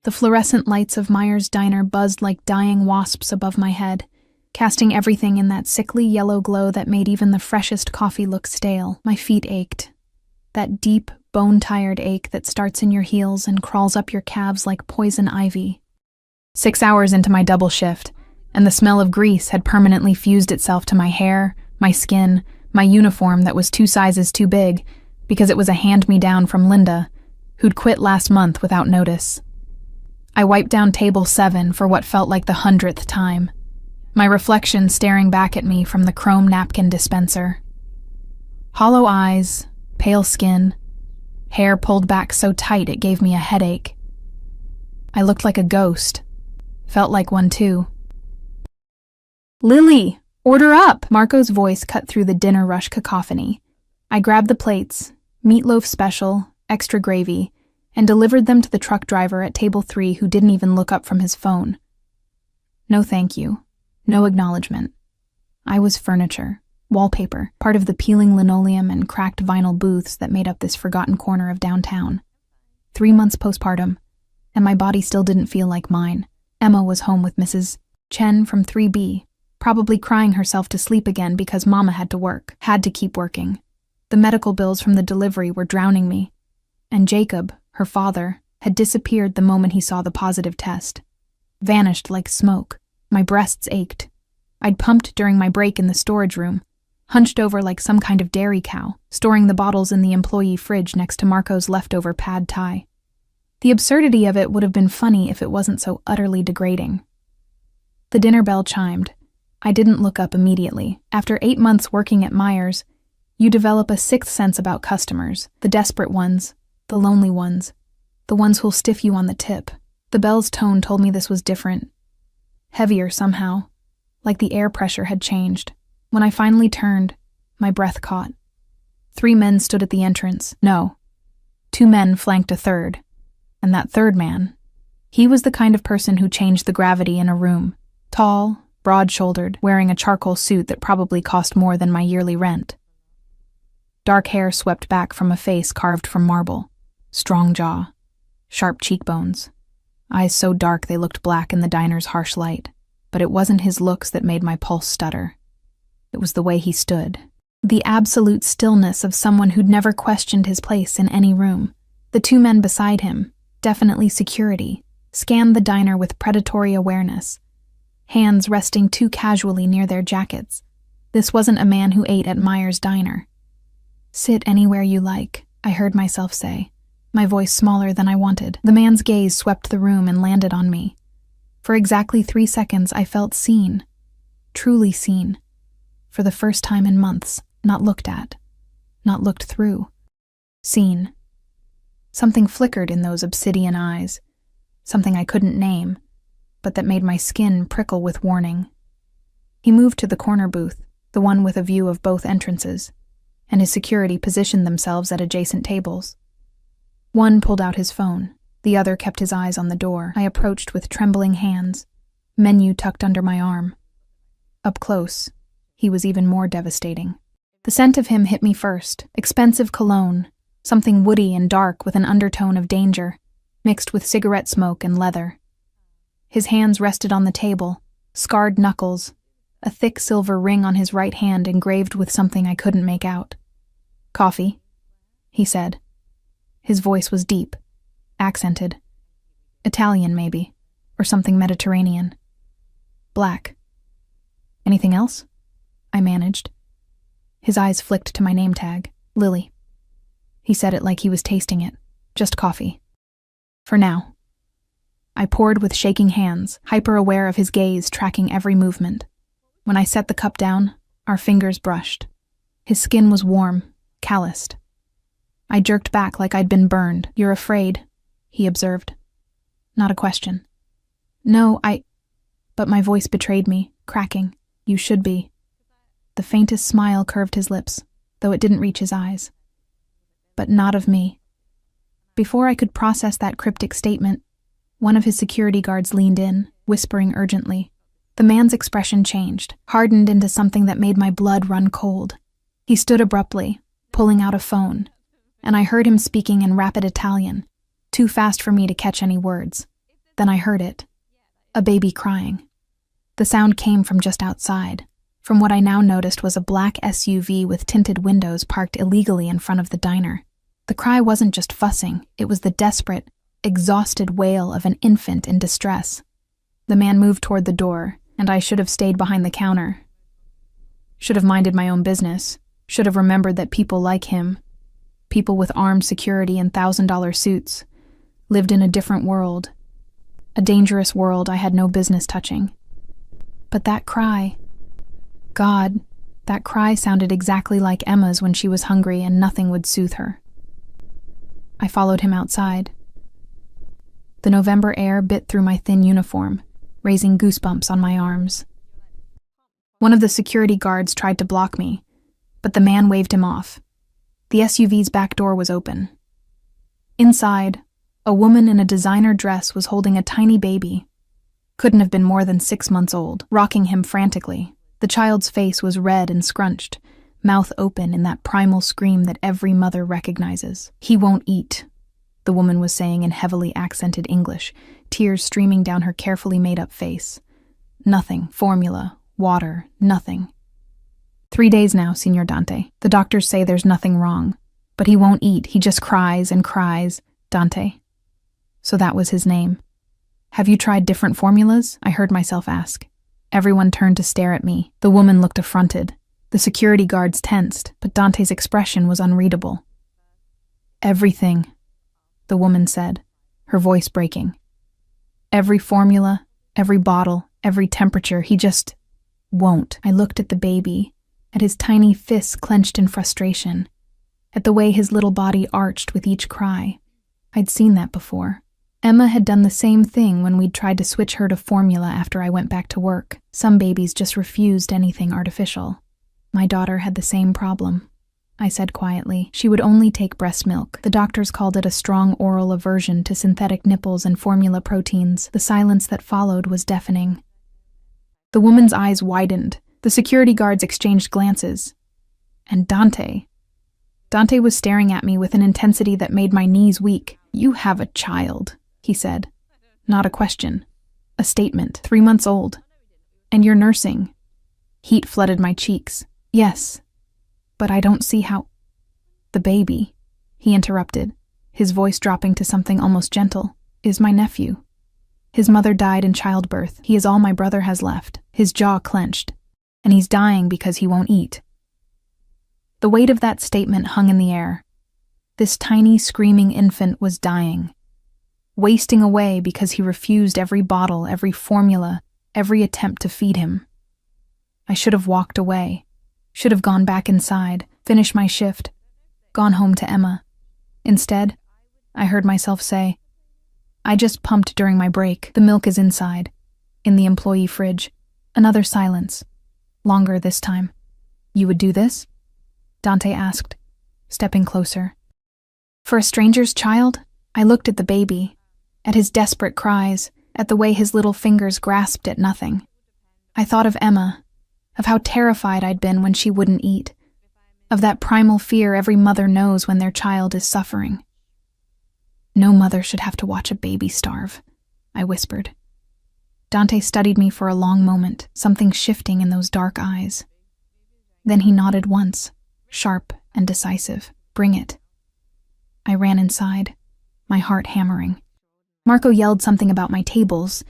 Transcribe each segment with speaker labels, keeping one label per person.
Speaker 1: The fluorescent lights of Myers' diner buzzed like dying wasps above my head, casting everything in that sickly yellow glow that made even the freshest coffee look stale. My feet ached. That deep, bone-tired ache that starts in your heels and crawls up your calves like poison ivy. 6 hours into my double shift, and the smell of grease had permanently fused itself to my hair, my skin, my uniform that was 2 sizes too big, because it was a hand-me-down from Linda, who'd quit last month without notice. I wiped down table 7 for what felt like the 100th time, my reflection staring back at me from the chrome napkin dispenser. Hollow eyes, pale skin, hair pulled back so tight it gave me a headache. I looked like a ghost. Felt like one too. "Lily, order up!" Marco's voice cut through the dinner rush cacophony. I grabbed the plates, meatloaf special, extra gravy, and delivered them to the truck driver at table 3 who didn't even look up from his phone. No thank you. No acknowledgement. I was furniture, wallpaper, part of the peeling linoleum and cracked vinyl booths that made up this forgotten corner of downtown. 3 months postpartum, and my body still didn't feel like mine. Emma was home with Mrs. Chen from 3B, probably crying herself to sleep again because Mama had to keep working. The medical bills from the delivery were drowning me. And Jacob, her father, had disappeared the moment he saw the positive test. Vanished like smoke. My breasts ached. I'd pumped during my break in the storage room, hunched over like some kind of dairy cow, storing the bottles in the employee fridge next to Marco's leftover pad thai. The absurdity of it would have been funny if it wasn't so utterly degrading. The dinner bell chimed. I didn't look up immediately. After 8 months working at Myers, you develop a sixth sense about customers, the desperate ones, the lonely ones, the ones who'll stiff you on the tip. The bell's tone told me this was different. Heavier somehow, like the air pressure had changed. When I finally turned, my breath caught. 3 men stood at the entrance. No, 2 men flanked a third. And that third man, he was the kind of person who changed the gravity in a room. Tall, broad-shouldered, wearing a charcoal suit that probably cost more than my yearly rent. Dark hair swept back from a face carved from marble. Strong jaw, sharp cheekbones. Eyes so dark they looked black in the diner's harsh light. But it wasn't his looks that made my pulse stutter. It was the way he stood. The absolute stillness of someone who'd never questioned his place in any room. The 2 men beside him, definitely security, scanned the diner with predatory awareness, hands resting too casually near their jackets. This wasn't a man who ate at Myers' diner. "Sit anywhere you like," I heard myself say, my voice smaller than I wanted. The man's gaze swept the room and landed on me. For exactly 3 seconds, I felt seen. Truly seen. For the first time in months, not looked at. Not looked through. Seen. Something flickered in those obsidian eyes. Something I couldn't name, but that made my skin prickle with warning. He moved to the corner booth, the one with a view of both entrances, and his security positioned themselves at adjacent tables. One pulled out his phone. The other kept his eyes on the door. I approached with trembling hands, menu tucked under my arm. Up close, he was even more devastating. The scent of him hit me first. Expensive cologne, something woody and dark with an undertone of danger, mixed with cigarette smoke and leather. His hands rested on the table, scarred knuckles, a thick silver ring on his right hand engraved with something I couldn't make out. "Coffee," he said. His voice was deep, accented. Italian, maybe, or something Mediterranean. "Black." "Anything else?" I managed. His eyes flicked to my name tag, Lily. He said it like he was tasting it. "Just coffee. For now." I poured with shaking hands, hyper-aware of his gaze tracking every movement. When I set the cup down, our fingers brushed. His skin was warm, calloused. I jerked back like I'd been burned. "You're afraid," he observed. Not a question. "No, But my voice betrayed me, cracking. "You should be." The faintest smile curved his lips, though it didn't reach his eyes. But not of me. Before I could process that cryptic statement, one of his security guards leaned in, whispering urgently. The man's expression changed, hardened into something that made my blood run cold. He stood abruptly, pulling out a phone, and I heard him speaking in rapid Italian, too fast for me to catch any words. Then I heard it. A baby crying. The sound came from just outside, from what I now noticed was a black SUV with tinted windows parked illegally in front of the diner. The cry wasn't just fussing, it was the desperate, exhausted wail of an infant in distress. The man moved toward the door, and I should have stayed behind the counter. Should have minded my own business. Should have remembered that people like him, people with armed security and $1,000 suits, lived in a different world. A dangerous world I had no business touching. But that cry... God, that cry sounded exactly like Emma's when she was hungry and nothing would soothe her. I followed him outside. The November air bit through my thin uniform, raising goosebumps on my arms. One of the security guards tried to block me, but the man waved him off. The SUV's back door was open. Inside, a woman in a designer dress was holding a tiny baby. Couldn't have been more than 6 months old, rocking him frantically. The child's face was red and scrunched, mouth open in that primal scream that every mother recognizes. "He won't eat," the woman was saying in heavily accented English, tears streaming down her carefully made-up face. "Nothing, formula, water, nothing. 3 days now, Signor Dante. The doctors say there's nothing wrong. But he won't eat, he just cries and cries. Dante." So that was his name. "Have you tried different formulas?" I heard myself ask. Everyone turned to stare at me. The woman looked affronted. The security guards tensed, but Dante's expression was unreadable. "Everything," the woman said, her voice breaking. "Every formula, every bottle, every temperature, he just won't." I looked at the baby, at his tiny fists clenched in frustration, at the way his little body arched with each cry. I'd seen that before. Emma had done the same thing when we'd tried to switch her to formula after I went back to work. Some babies just refused anything artificial. My daughter had the same problem, I said quietly. She would only take breast milk. The doctors called it a strong oral aversion to synthetic nipples and formula proteins. The silence that followed was deafening. The woman's eyes widened. The security guards exchanged glances. And Dante was staring at me with an intensity that made my knees weak. "You have a child," he said. Not a question. A statement. 3 months old. "And you're nursing." Heat flooded my cheeks. "Yes. But I don't see how—" "The baby," he interrupted, his voice dropping to something almost gentle, "is my nephew. His mother died in childbirth. He is all my brother has left." His jaw clenched. "And he's dying because he won't eat." The weight of that statement hung in the air. This tiny, screaming infant was dying. Wasting away because he refused every bottle, every formula, every attempt to feed him. I should have walked away. Should have gone back inside, finished my shift, gone home to Emma. Instead, I heard myself say, "I just pumped during my break. The milk is inside, in the employee fridge." Another silence. Longer this time. "You would do this?" Dante asked, stepping closer. For a stranger's child, I looked at the baby, at his desperate cries, at the way his little fingers grasped at nothing. I thought of Emma, of how terrified I'd been when she wouldn't eat, of that primal fear every mother knows when their child is suffering. "No mother should have to watch a baby starve," I whispered. Dante studied me for a long moment, something shifting in those dark eyes. Then he nodded once, sharp and decisive. "Bring it." I ran inside, my heart hammering. Marco yelled something about my tables,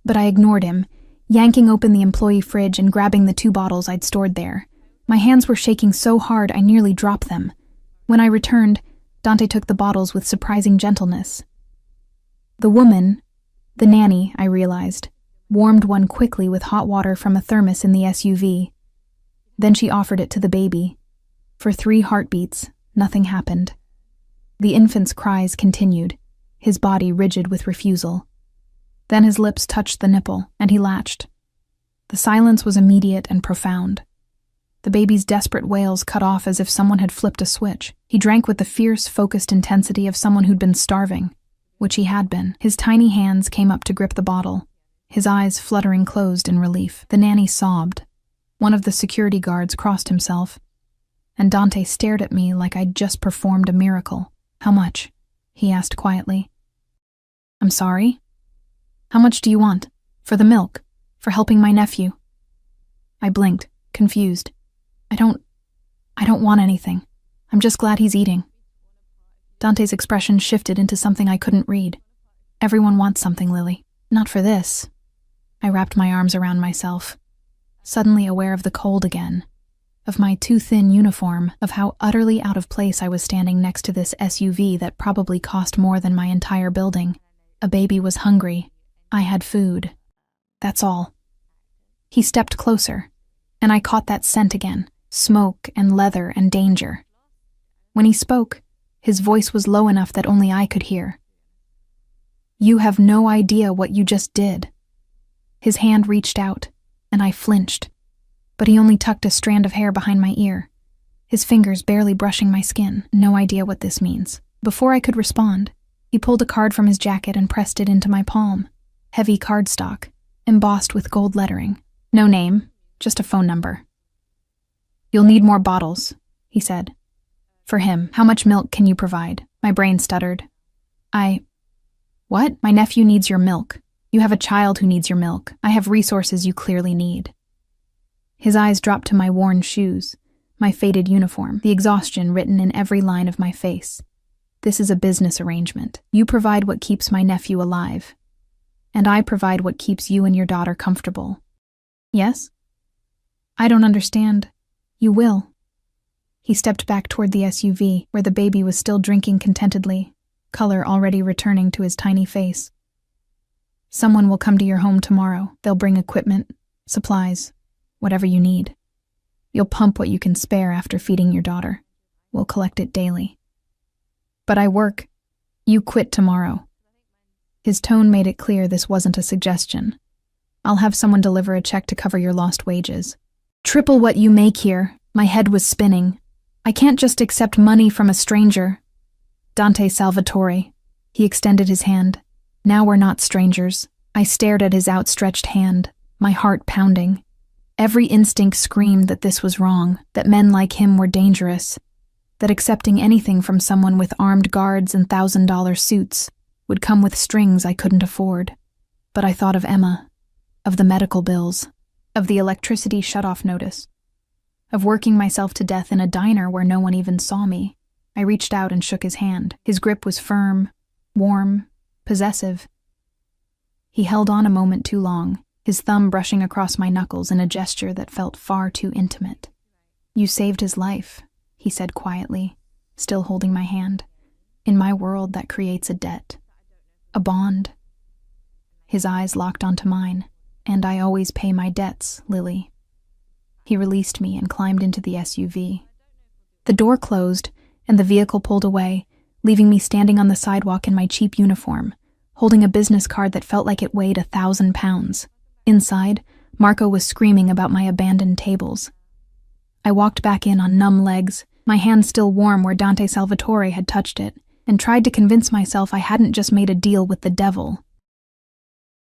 Speaker 1: but I ignored him, yanking open the employee fridge and grabbing the 2 bottles I'd stored there. My hands were shaking so hard I nearly dropped them. When I returned, Dante took the bottles with surprising gentleness. The woman, the nanny, I realized, warmed one quickly with hot water from a thermos in the SUV. Then she offered it to the baby. For 3 heartbeats, nothing happened. The infant's cries continued, his body rigid with refusal. Then his lips touched the nipple, and he latched. The silence was immediate and profound. The baby's desperate wails cut off as if someone had flipped a switch. He drank with the fierce, focused intensity of someone who'd been starving, which he had been. His tiny hands came up to grip the bottle, his eyes fluttering closed in relief. The nanny sobbed. One of the security guards crossed himself, and Dante stared at me like I'd just performed a miracle. "How much?" he asked quietly. "I'm sorry?" How much do you want? For the milk? For helping my nephew? I blinked, confused. I don't want anything. I'm just glad he's eating. Dante's expression shifted into something I couldn't read. Everyone wants something, Lily. Not for this. I wrapped my arms around myself, suddenly aware of the cold again, of my too thin uniform, of how utterly out of place I was standing next to this SUV that probably cost more than my entire building. A baby was hungry. I had food. That's all. He stepped closer, and I caught that scent again, smoke and leather and danger. When he spoke, his voice was low enough that only I could hear. You have no idea what you just did. His hand reached out, and I flinched, but he only tucked a strand of hair behind my ear, his fingers barely brushing my skin. No idea what this means. Before I could respond, he pulled a card from his jacket and pressed it into my palm. Heavy cardstock, embossed with gold lettering. No name, just a phone number. You'll need more bottles, he said. For him. How much milk can you provide? My brain stuttered. What? My nephew needs your milk. You have a child who needs your milk. I have resources you clearly need. His eyes dropped to my worn shoes, my faded uniform, the exhaustion written in every line of my face. This is a business arrangement. You provide what keeps my nephew alive, and I provide what keeps you and your daughter comfortable. Yes? I don't understand. You will. He stepped back toward the SUV, where the baby was still drinking contentedly, color already returning to his tiny face. Someone will come to your home tomorrow. They'll bring equipment, supplies, whatever you need. You'll pump what you can spare after feeding your daughter. We'll collect it daily. But I work. You quit tomorrow. His tone made it clear this wasn't a suggestion. I'll have someone deliver a check to cover your lost wages. Triple what you make here. My head was spinning. I can't just accept money from a stranger. Dante Salvatore. He extended his hand. Now we're not strangers. I stared at his outstretched hand, my heart pounding. Every instinct screamed that this was wrong, that men like him were dangerous, that accepting anything from someone with armed guards and $1,000 suits would come with strings I couldn't afford. But I thought of Emma, of the medical bills, of the electricity shutoff notice, of working myself to death in a diner where no one even saw me. I reached out and shook his hand. His grip was firm, warm, possessive. He held on a moment too long, his thumb brushing across my knuckles in a gesture that felt far too intimate. You saved his life, he said quietly, still holding my hand. In my world, that creates a debt. A bond. His eyes locked onto mine. And I always pay my debts, Lily. He released me and climbed into the SUV. The door closed, and the vehicle pulled away, leaving me standing on the sidewalk in my cheap uniform, holding a business card that felt like it weighed 1,000 pounds. Inside, Marco was screaming about my abandoned tables. I walked back in on numb legs, my hand still warm where Dante Salvatore had touched it, and tried to convince myself I hadn't just made a deal with the devil.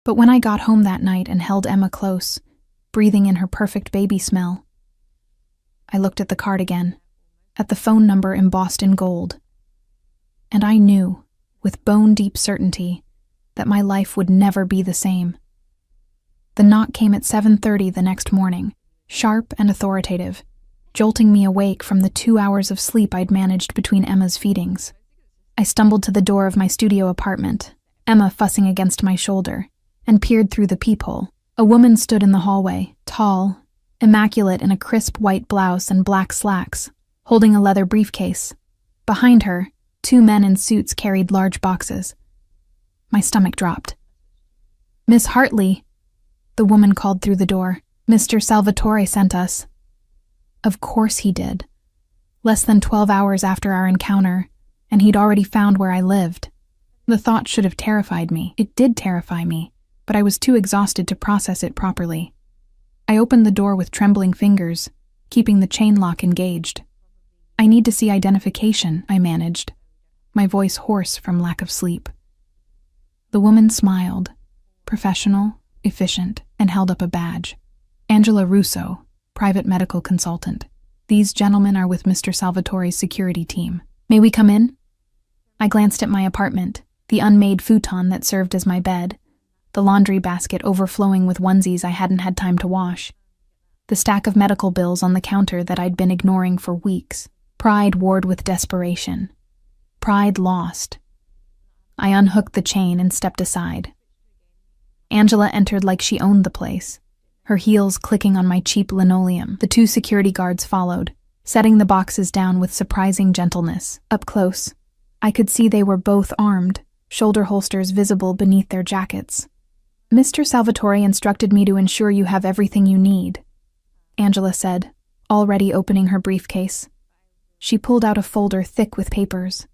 Speaker 1: But when I got home that night and held Emma close, breathing in her perfect baby smell, I looked at the card again, at the phone number embossed in gold, and I knew, with bone-deep certainty, that my life would never be the same. The knock came at 7:30 the next morning, sharp and authoritative, jolting me awake from the 2 hours of sleep I'd managed between Emma's feedings. I stumbled to the door of my studio apartment, Emma fussing against my shoulder, and peered through the peephole. A woman stood in the hallway, tall, immaculate in a crisp white blouse and black slacks, holding a leather briefcase. Behind her, 2 men in suits carried large boxes. My stomach dropped. Miss Hartley, the woman called through the door. Mr. Salvatore sent us. Of course he did. Less than 12 hours after our encounter, and he'd already found where I lived. The thought should have terrified me. It did terrify me, but I was too exhausted to process it properly. I opened the door with trembling fingers, keeping the chain lock engaged. I need to see identification, I managed, my voice hoarse from lack of sleep. The woman smiled, professional, efficient, and held up a badge. Angela Russo, private medical consultant. These gentlemen are with Mr. Salvatore's security team. May we come in? I glanced at my apartment, the unmade futon that served as my bed, the laundry basket overflowing with onesies I hadn't had time to wash, the stack of medical bills on the counter that I'd been ignoring for weeks. Pride warred with desperation. Pride lost. I unhooked the chain and stepped aside. Angela entered like she owned the place, her heels clicking on my cheap linoleum. The 2 security guards followed, setting the boxes down with surprising gentleness. Up close, I could see they were both armed, shoulder holsters visible beneath their jackets. "Mr. Salvatore instructed me to ensure you have everything you need," Angela said, already opening her briefcase. She pulled out a folder thick with papers.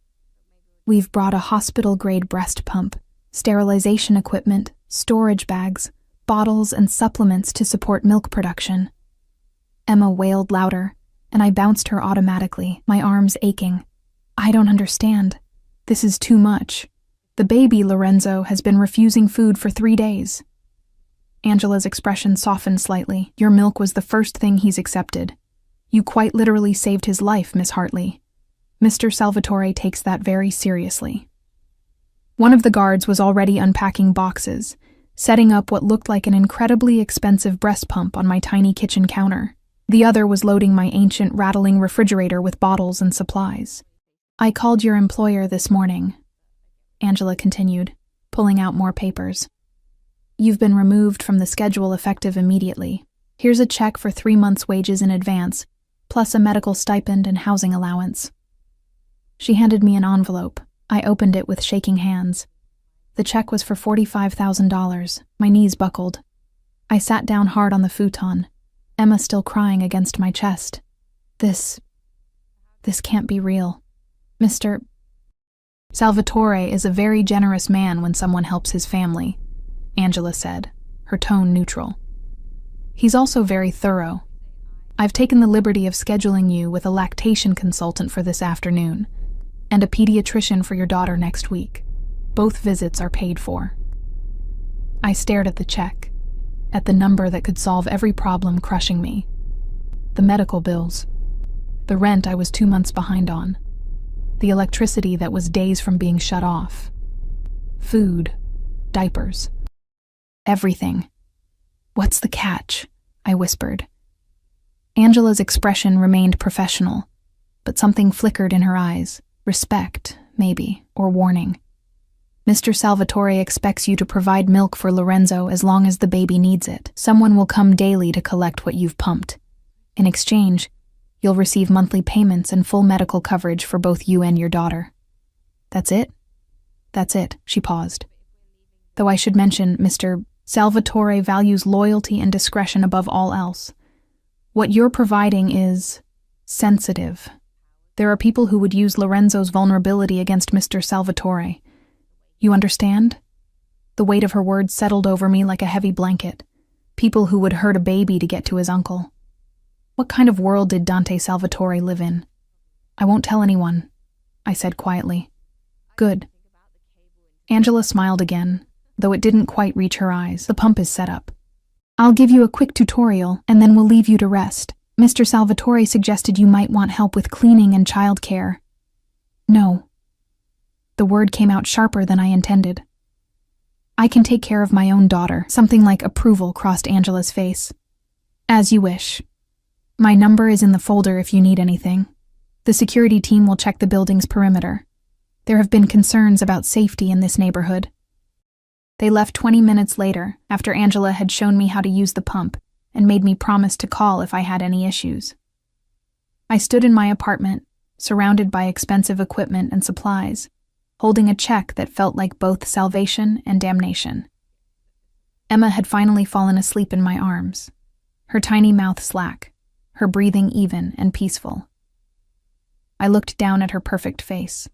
Speaker 1: "We've brought a hospital-grade breast pump, sterilization equipment, storage bags, bottles, and supplements to support milk production." Emma wailed louder, and I bounced her automatically, my arms aching. "I don't understand. This is too much. The baby, Lorenzo, has been refusing food for 3 days." Angela's expression softened slightly. "Your milk was the first thing he's accepted. You quite literally saved his life, Miss Hartley. Mr. Salvatore takes that very seriously." One of the guards was already unpacking boxes, setting up what looked like an incredibly expensive breast pump on my tiny kitchen counter. The other was loading my ancient, rattling refrigerator with bottles and supplies. "I called your employer this morning," Angela continued, pulling out more papers. "You've been removed from the schedule effective immediately. Here's a check for 3 months' wages in advance, plus a medical stipend and housing allowance." She handed me an envelope. I opened it with shaking hands. The check was for $45,000. My knees buckled. I sat down hard on the futon, Emma still crying against my chest. This can't be real. Mr. Salvatore is a very generous man when someone helps his family, Angela said, her tone neutral. He's also very thorough. I've taken the liberty of scheduling you with a lactation consultant for this afternoon, and a pediatrician for your daughter next week. Both visits are paid for. I stared at the check, at the number that could solve every problem crushing me. The medical bills, the rent I was 2 months behind on, the electricity that was days from being shut off, food, diapers, everything. "What's the catch?" I whispered. Angela's expression remained professional, but something flickered in her eyes. Respect, maybe, or warning. "Mr. Salvatore expects you to provide milk for Lorenzo as long as the baby needs it. Someone will come daily to collect what you've pumped. In exchange, you'll receive monthly payments and full medical coverage for both you and your daughter." "That's it?" "That's it," she paused. "Though I should mention, Mr. Salvatore values loyalty and discretion above all else. What you're providing is sensitive. There are people who would use Lorenzo's vulnerability against Mr. Salvatore. You understand?" The weight of her words settled over me like a heavy blanket. People who would hurt a baby to get to his uncle. What kind of world did Dante Salvatore live in? "I won't tell anyone," I said quietly. "Good." Angela smiled again, though it didn't quite reach her eyes. "The pump is set up. I'll give you a quick tutorial, and then we'll leave you to rest. Mr. Salvatore suggested you might want help with cleaning and childcare." "No." The word came out sharper than I intended. "I can take care of my own daughter." Something like approval crossed Angela's face. "As you wish. My number is in the folder if you need anything. The security team will check the building's perimeter. There have been concerns about safety in this neighborhood." They left 20 minutes later, after Angela had shown me how to use the pump and made me promise to call if I had any issues. I stood in my apartment, surrounded by expensive equipment and supplies, holding a check that felt like both salvation and damnation. Emma had finally fallen asleep in my arms, her tiny mouth slack, her breathing even and peaceful. I looked down at her perfect face,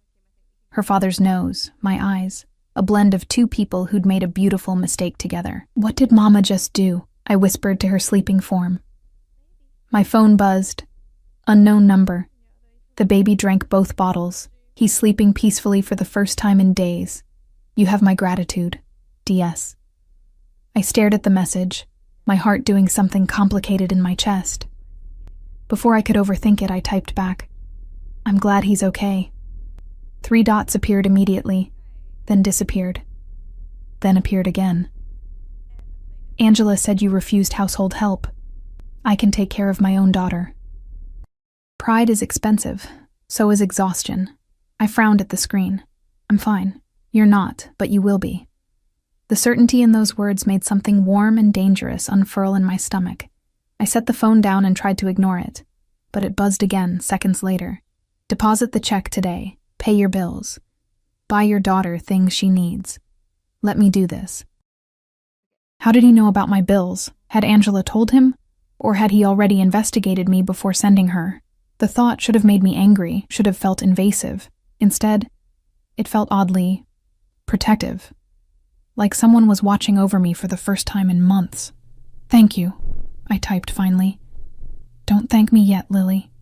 Speaker 1: her father's nose, my eyes, a blend of two people who'd made a beautiful mistake together. "What did Mama just do?" I whispered to her sleeping form. My phone buzzed. Unknown number. The baby drank both bottles. He's sleeping peacefully for the first time in days. You have my gratitude. DS. I stared at the message, my heart doing something complicated in my chest. Before I could overthink it, I typed back, "I'm glad he's okay." 3 dots appeared immediately, then disappeared, then appeared again. Angela said you refused household help. I can take care of my own daughter. Pride is expensive. So is exhaustion. I frowned at the screen. I'm fine. You're not, but you will be. The certainty in those words made something warm and dangerous unfurl in my stomach. I set the phone down and tried to ignore it, but it buzzed again seconds later. Deposit the check today. Pay your bills. Buy your daughter things she needs. Let me do this. How did he know about my bills? Had Angela told him? Or had he already investigated me before sending her? The thought should have made me angry, should have felt invasive. Instead, it felt oddly protective. Like someone was watching over me for the first time in months. Thank you, I typed finally. Don't thank me yet, Lily.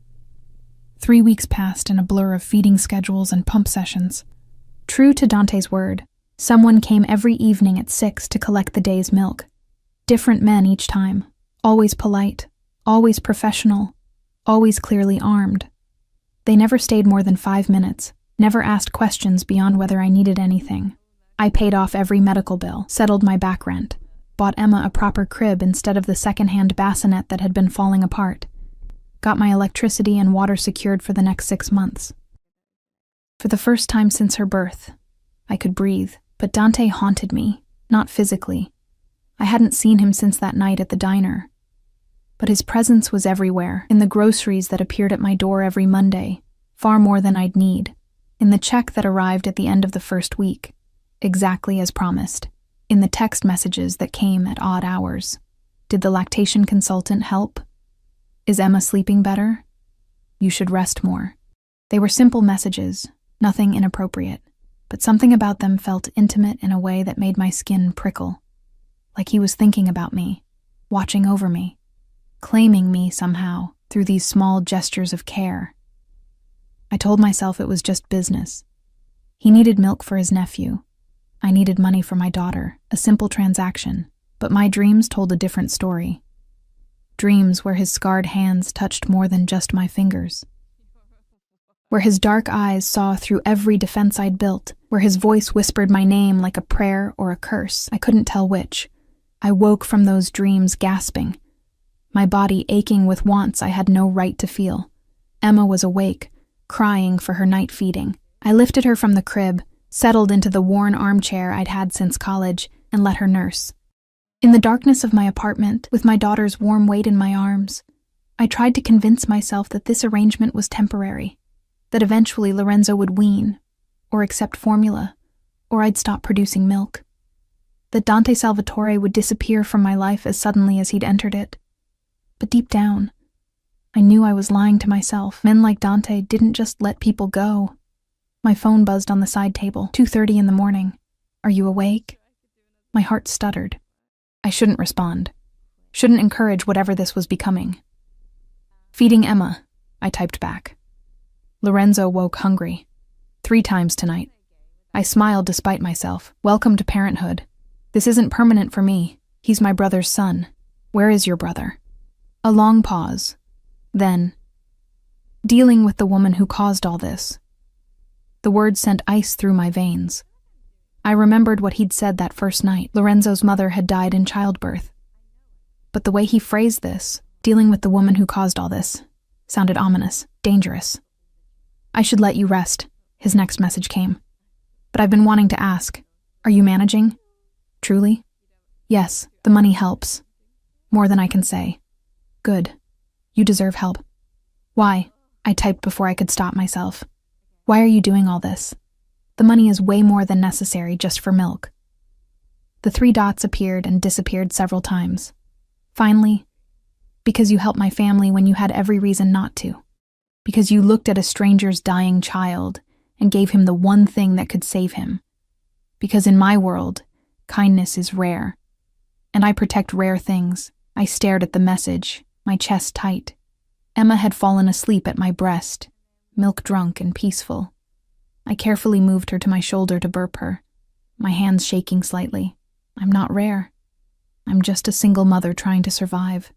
Speaker 1: 3 weeks passed in a blur of feeding schedules and pump sessions. True to Dante's word, someone came every evening at 6 to collect the day's milk. Different men each time, always polite, always professional, always clearly armed. They never stayed more than 5 minutes, never asked questions beyond whether I needed anything. I paid off every medical bill, settled my back rent, bought Emma a proper crib instead of the second-hand bassinet that had been falling apart, got my electricity and water secured for the next 6 months. For the first time since her birth, I could breathe, but Dante haunted me, not physically. I hadn't seen him since that night at the diner. But his presence was everywhere, in the groceries that appeared at my door every Monday, far more than I'd need, in the check that arrived at the end of the first week, exactly as promised, in the text messages that came at odd hours. Did the lactation consultant help? Is Emma sleeping better? You should rest more. They were simple messages, nothing inappropriate, but something about them felt intimate in a way that made my skin prickle. Like he was thinking about me, watching over me, claiming me somehow through these small gestures of care. I told myself it was just business. He needed milk for his nephew. I needed money for my daughter, a simple transaction, but my dreams told a different story. Dreams where his scarred hands touched more than just my fingers. Where his dark eyes saw through every defense I'd built, where his voice whispered my name like a prayer or a curse, I couldn't tell which. I woke from those dreams gasping, my body aching with wants I had no right to feel. Emma was awake, crying for her night feeding. I lifted her from the crib, settled into the worn armchair I'd had since college, and let her nurse. In the darkness of my apartment, with my daughter's warm weight in my arms, I tried to convince myself that this arrangement was temporary, that eventually Lorenzo would wean, or accept formula, or I'd stop producing milk. That Dante Salvatore would disappear from my life as suddenly as he'd entered it. But deep down, I knew I was lying to myself. Men like Dante didn't just let people go. My phone buzzed on the side table, 2:30 in the morning. Are you awake? My heart stuttered. I shouldn't respond. Shouldn't encourage whatever this was becoming. Feeding Emma, I typed back. Lorenzo woke hungry. 3 times tonight. I smiled despite myself. Welcome to parenthood. This isn't permanent for me. He's my brother's son. Where is your brother? A long pause. Then, dealing with the woman who caused all this. The words sent ice through my veins. I remembered what he'd said that first night. Lorenzo's mother had died in childbirth. But the way he phrased this, dealing with the woman who caused all this, sounded ominous, dangerous. I should let you rest, his next message came. But I've been wanting to ask, are you managing? Truly? Yes, the money helps. More than I can say. Good. You deserve help. Why? I typed before I could stop myself. Why are you doing all this? The money is way more than necessary just for milk. The 3 dots appeared and disappeared several times. Finally, because you helped my family when you had every reason not to. Because you looked at a stranger's dying child and gave him the one thing that could save him. Because in my world, kindness is rare. And I protect rare things. I stared at the message, my chest tight. Emma had fallen asleep at my breast, milk-drunk and peaceful. I carefully moved her to my shoulder to burp her, my hands shaking slightly. I'm not rare. I'm just a single mother trying to survive.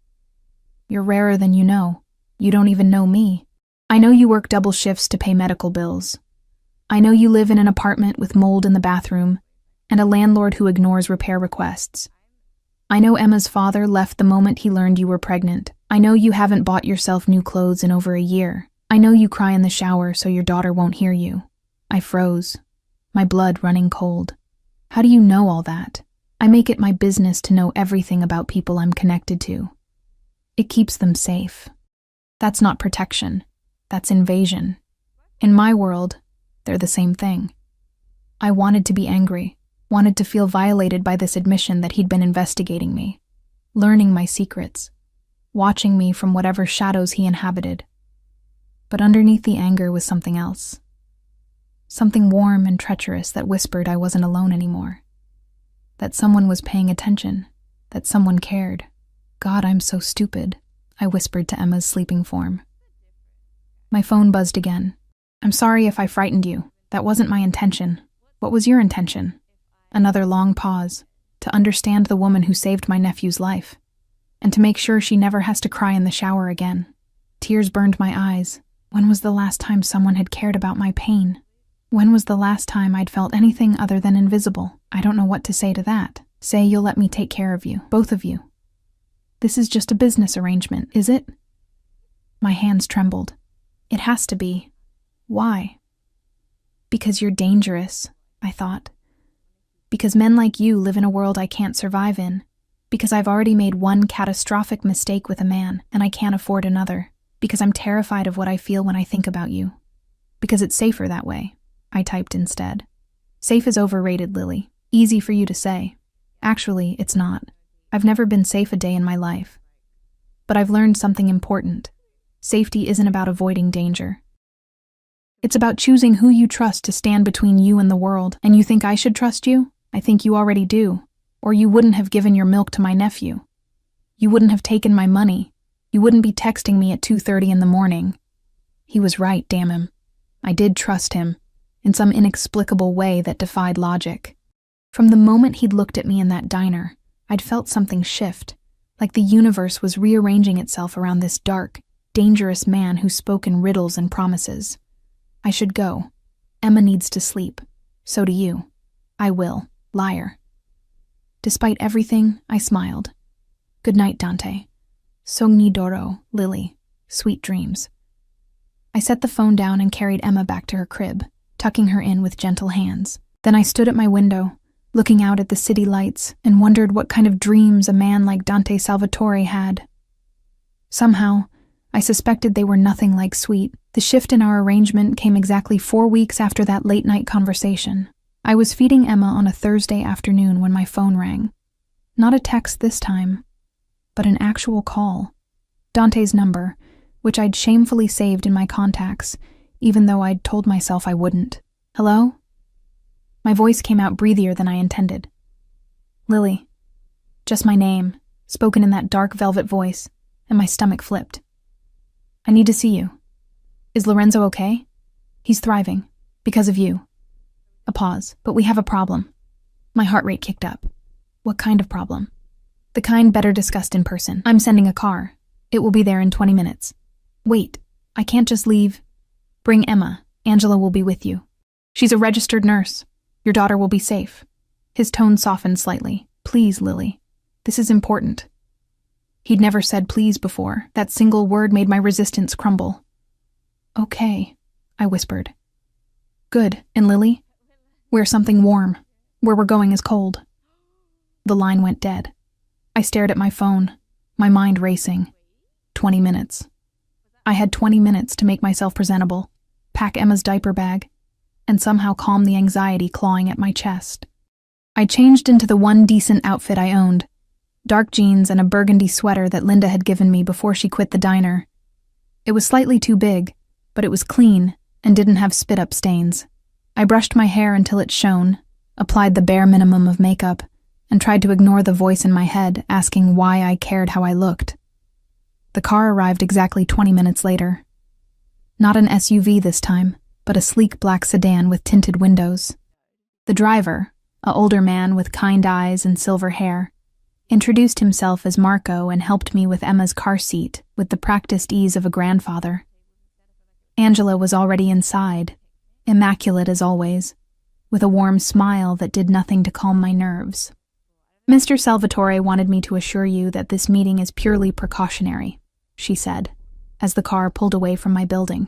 Speaker 1: You're rarer than you know. You don't even know me. I know you work double shifts to pay medical bills. I know you live in an apartment with mold in the bathroom and a landlord who ignores repair requests. I know Emma's father left the moment he learned you were pregnant. I know you haven't bought yourself new clothes in over a year. I know you cry in the shower so your daughter won't hear you. I froze, my blood running cold. How do you know all that? I make it my business to know everything about people I'm connected to. It keeps them safe. That's not protection. That's invasion. In my world, they're the same thing. I wanted to be angry, wanted to feel violated by this admission that he'd been investigating me, learning my secrets, watching me from whatever shadows he inhabited. But underneath the anger was something else. Something warm and treacherous that whispered I wasn't alone anymore. That someone was paying attention, that someone cared. God, I'm so stupid, I whispered to Emma's sleeping form. My phone buzzed again. I'm sorry if I frightened you. That wasn't my intention. What was your intention? Another long pause, to understand the woman who saved my nephew's life, and to make sure she never has to cry in the shower again. Tears burned my eyes. When was the last time someone had cared about my pain? When was the last time I'd felt anything other than invisible? I don't know what to say to that. Say you'll let me take care of you, both of you. This is just a business arrangement, is it? My hands trembled. It has to be. Why? Because you're dangerous, I thought. Because men like you live in a world I can't survive in. Because I've already made one catastrophic mistake with a man, and I can't afford another. Because I'm terrified of what I feel when I think about you. Because it's safer that way, I typed instead. Safe is overrated, Lily. Easy for you to say. Actually, it's not. I've never been safe a day in my life. But I've learned something important. Safety isn't about avoiding danger. It's about choosing who you trust to stand between you and the world. And you think I should trust you? I think you already do. Or you wouldn't have given your milk to my nephew. You wouldn't have taken my money. You wouldn't be texting me at 2:30 in the morning. He was right, damn him. I did trust him, in some inexplicable way that defied logic. From the moment he'd looked at me in that diner, I'd felt something shift, like the universe was rearranging itself around this dark, dangerous man who spoke in riddles and promises. I should go. Emma needs to sleep. So do you. I will. Liar. Despite everything, I smiled. Good night, Dante. Sogni d'oro, Lily. Sweet dreams. I set the phone down and carried Emma back to her crib, tucking her in with gentle hands. Then I stood at my window, looking out at the city lights, and wondered what kind of dreams a man like Dante Salvatore had. Somehow, I suspected they were nothing like sweet. The shift in our arrangement came exactly 4 weeks after that late-night conversation. I was feeding Emma on a Thursday afternoon when my phone rang. Not a text this time, but an actual call. Dante's number, which I'd shamefully saved in my contacts, even though I'd told myself I wouldn't. Hello? My voice came out breathier than I intended. Lily. Just my name, spoken in that dark velvet voice, and my stomach flipped. I need to see you. Is Lorenzo okay? He's thriving. Because of you. A pause, but we have a problem. My heart rate kicked up. What kind of problem? The kind better discussed in person. I'm sending a car. It will be there in 20 minutes. Wait, I can't just leave. Bring Emma. Angela will be with you. She's a registered nurse. Your daughter will be safe. His tone softened slightly. Please, Lily. This is important. He'd never said please before. That single word made my resistance crumble. Okay, I whispered. Good. And Lily? Wear something warm. Where we're going is cold. The line went dead. I stared at my phone, my mind racing. 20 minutes. I had 20 minutes to make myself presentable, pack Emma's diaper bag, and somehow calm the anxiety clawing at my chest. I changed into the one decent outfit I owned, dark jeans and a burgundy sweater that Linda had given me before she quit the diner. It was slightly too big, but it was clean and didn't have spit-up stains. I brushed my hair until it shone, applied the bare minimum of makeup, and tried to ignore the voice in my head asking why I cared how I looked. The car arrived exactly 20 minutes later. Not an SUV this time, but a sleek black sedan with tinted windows. The driver, an older man with kind eyes and silver hair, introduced himself as Marco and helped me with Emma's car seat with the practiced ease of a grandfather. Angela was already inside, immaculate as always, with a warm smile that did nothing to calm my nerves. Mr. Salvatore wanted me to assure you that this meeting is purely precautionary, she said, as the car pulled away from my building.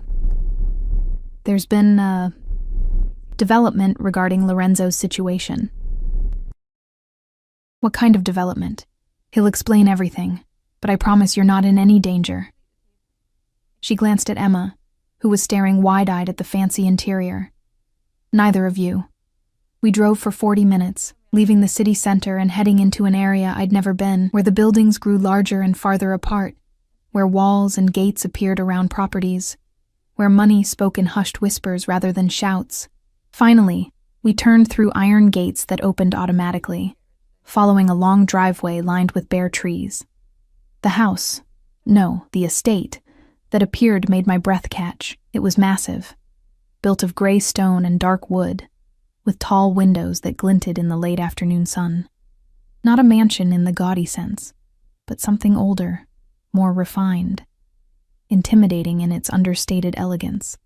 Speaker 1: There's been a development regarding Lorenzo's situation. What kind of development? He'll explain everything, but I promise you're not in any danger. She glanced at Emma, who was staring wide-eyed at the fancy interior. Neither of you. We drove for 40 minutes, leaving the city center and heading into an area I'd never been, where the buildings grew larger and farther apart, where walls and gates appeared around properties, where money spoke in hushed whispers rather than shouts. Finally, we turned through iron gates that opened automatically, following a long driveway lined with bare trees. The house, no, the estate, that appeared made my breath catch. It was massive, built of gray stone and dark wood, with tall windows that glinted in the late afternoon sun. Not a mansion in the gaudy sense, but something older, more refined, intimidating in its understated elegance.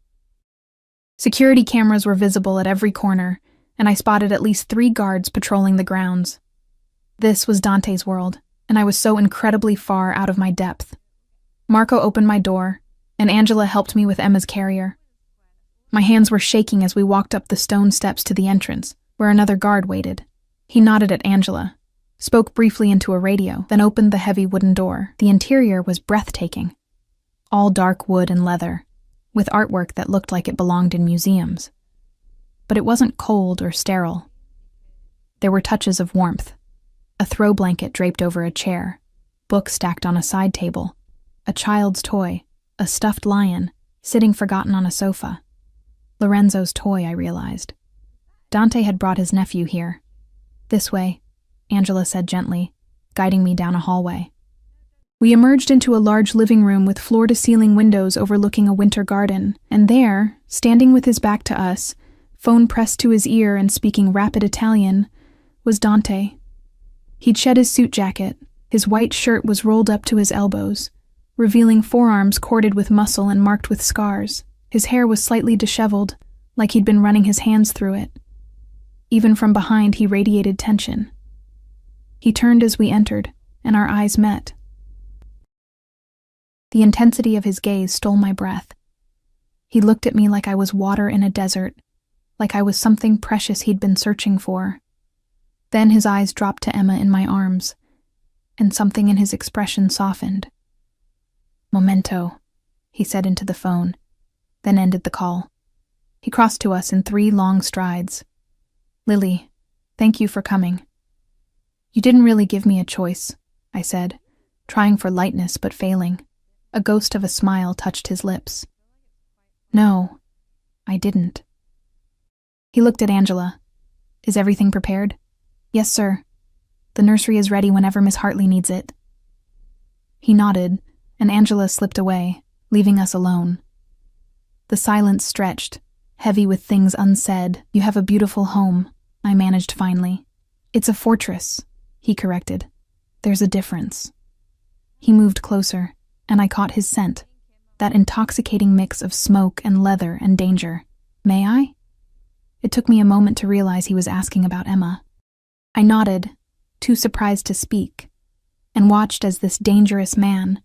Speaker 1: Security cameras were visible at every corner, and I spotted at least 3 guards patrolling the grounds. This was Dante's world, and I was so incredibly far out of my depth. Marco opened my door, and Angela helped me with Emma's carrier. My hands were shaking as we walked up the stone steps to the entrance, where another guard waited. He nodded at Angela, spoke briefly into a radio, then opened the heavy wooden door. The interior was breathtaking. All dark wood and leather, with artwork that looked like it belonged in museums. But it wasn't cold or sterile. There were touches of warmth. A throw blanket draped over a chair, books stacked on a side table, a child's toy, a stuffed lion, sitting forgotten on a sofa. Lorenzo's toy, I realized. Dante had brought his nephew here. This way, Angela said gently, guiding me down a hallway. We emerged into a large living room with floor-to-ceiling windows overlooking a winter garden, and there, standing with his back to us, phone pressed to his ear and speaking rapid Italian, was Dante. He'd shed his suit jacket. His white shirt was rolled up to his elbows, revealing forearms corded with muscle and marked with scars. His hair was slightly disheveled, like he'd been running his hands through it. Even from behind, he radiated tension. He turned as we entered, and our eyes met. The intensity of his gaze stole my breath. He looked at me like I was water in a desert, like I was something precious he'd been searching for. Then his eyes dropped to Emma in my arms, and something in his expression softened. "Momento," he said into the phone, then ended the call. He crossed to us in 3 long strides. "Lily, thank you for coming." "You didn't really give me a choice," I said, trying for lightness but failing. A ghost of a smile touched his lips. "No, I didn't." He looked at Angela. "Is everything prepared?" "Yes, sir. The nursery is ready whenever Miss Hartley needs it." He nodded, and Angela slipped away, leaving us alone. The silence stretched, heavy with things unsaid. "You have a beautiful home," I managed finally. "It's a fortress," he corrected. "There's a difference." He moved closer, and I caught his scent, that intoxicating mix of smoke and leather and danger. "May I?" It took me a moment to realize he was asking about Emma. I nodded, too surprised to speak, and watched as this dangerous man,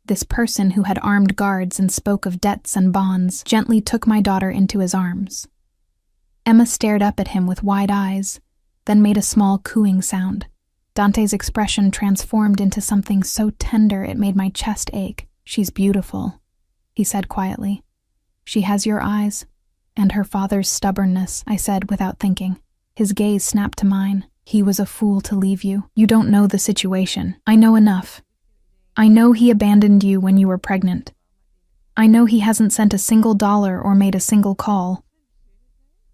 Speaker 1: this person who had armed guards and spoke of debts and bonds, gently took my daughter into his arms. Emma stared up at him with wide eyes, then made a small cooing sound. Dante's expression transformed into something so tender it made my chest ache. "She's beautiful," he said quietly. "She has your eyes, and her father's stubbornness," I said without thinking. His gaze snapped to mine. "He was a fool to leave you. You don't know the situation. I know enough. I know he abandoned you when you were pregnant. I know he hasn't sent a single dollar or made a single call.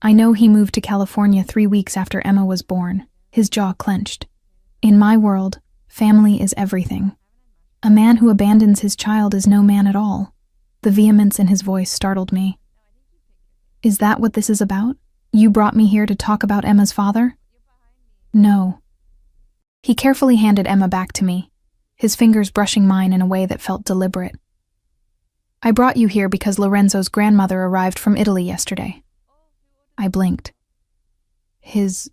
Speaker 1: I know he moved to California 3 weeks after Emma was born." His jaw clenched. "In my world, family is everything. A man who abandons his child is no man at all." The vehemence in his voice startled me. "Is that what this is about? You brought me here to talk about Emma's father?" "No." He carefully handed Emma back to me, his fingers brushing mine in a way that felt deliberate. "I brought you here because Lorenzo's grandmother arrived from Italy yesterday." I blinked. "His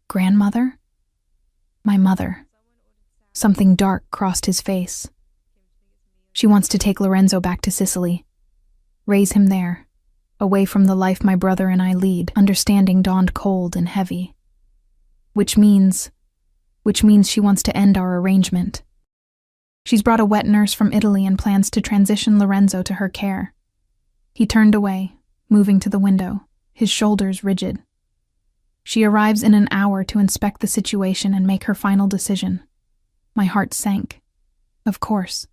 Speaker 1: grandmother?" My mother. Something dark crossed his face. She wants to take Lorenzo back to Sicily. Raise him there, away from the life my brother and I lead. Understanding dawned cold and heavy. Which means she wants to end our arrangement. She's brought a wet nurse from Italy and plans to transition Lorenzo to her care. He turned away, moving to the window, his shoulders rigid. She arrives in an hour to inspect the situation and make her final decision. My heart sank. Of course.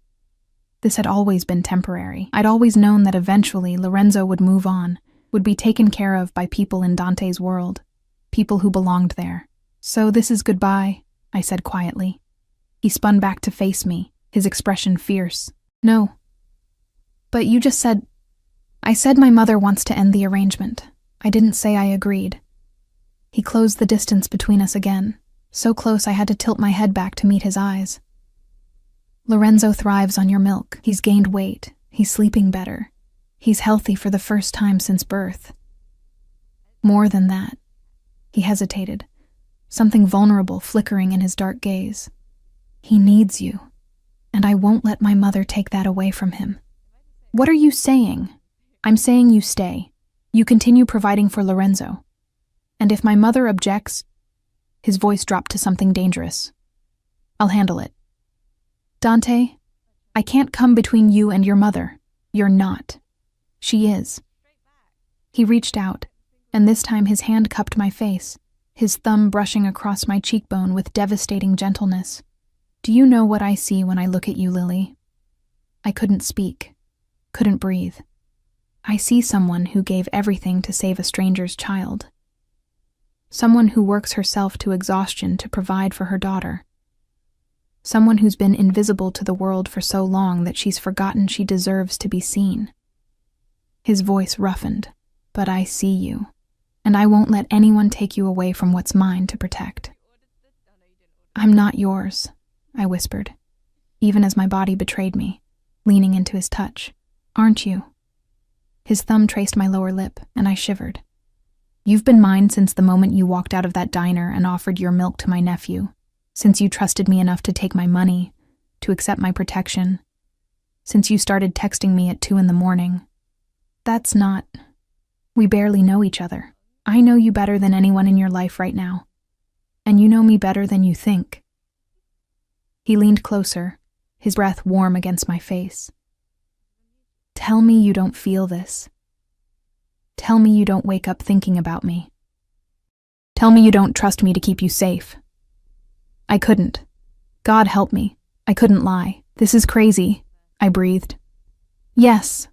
Speaker 1: This had always been temporary. I'd always known that eventually Lorenzo would move on, would be taken care of by people in Dante's world, people who belonged there. So this is goodbye, I said quietly. He spun back to face me, his expression fierce. No. But you just said... I said my mother wants to end the arrangement. I didn't say I agreed. He closed the distance between us again, so close I had to tilt my head back to meet his eyes. Lorenzo thrives on your milk. He's gained weight. He's sleeping better. He's healthy for the first time since birth. More than that. He hesitated, something vulnerable flickering in his dark gaze. He needs you, and I won't let my mother take that away from him. What are you saying? I'm saying you stay. You continue providing for Lorenzo. And if my mother objects, his voice dropped to something dangerous. I'll handle it. Dante, I can't come between you and your mother. You're not. She is. He reached out, and this time his hand cupped my face, his thumb brushing across my cheekbone with devastating gentleness. Do you know what I see when I look at you, Lily? I couldn't speak, couldn't breathe. I see someone who gave everything to save a stranger's child. Someone who works herself to exhaustion to provide for her daughter. Someone who's been invisible to the world for so long that she's forgotten she deserves to be seen. His voice roughened, but I see you, and I won't let anyone take you away from what's mine to protect. I'm not yours, I whispered, even as my body betrayed me, leaning into his touch. Aren't you? His thumb traced my lower lip, and I shivered. You've been mine since the moment you walked out of that diner and offered your milk to my nephew, since you trusted me enough to take my money, to accept my protection, since you started texting me at 2 a.m. That's not... We barely know each other. I know you better than anyone in your life right now, and you know me better than you think. He leaned closer, his breath warm against my face. Tell me you don't feel this. Tell me you don't wake up thinking about me. Tell me you don't trust me to keep you safe. I couldn't. God help me. I couldn't lie. This is crazy, I breathed. Yes.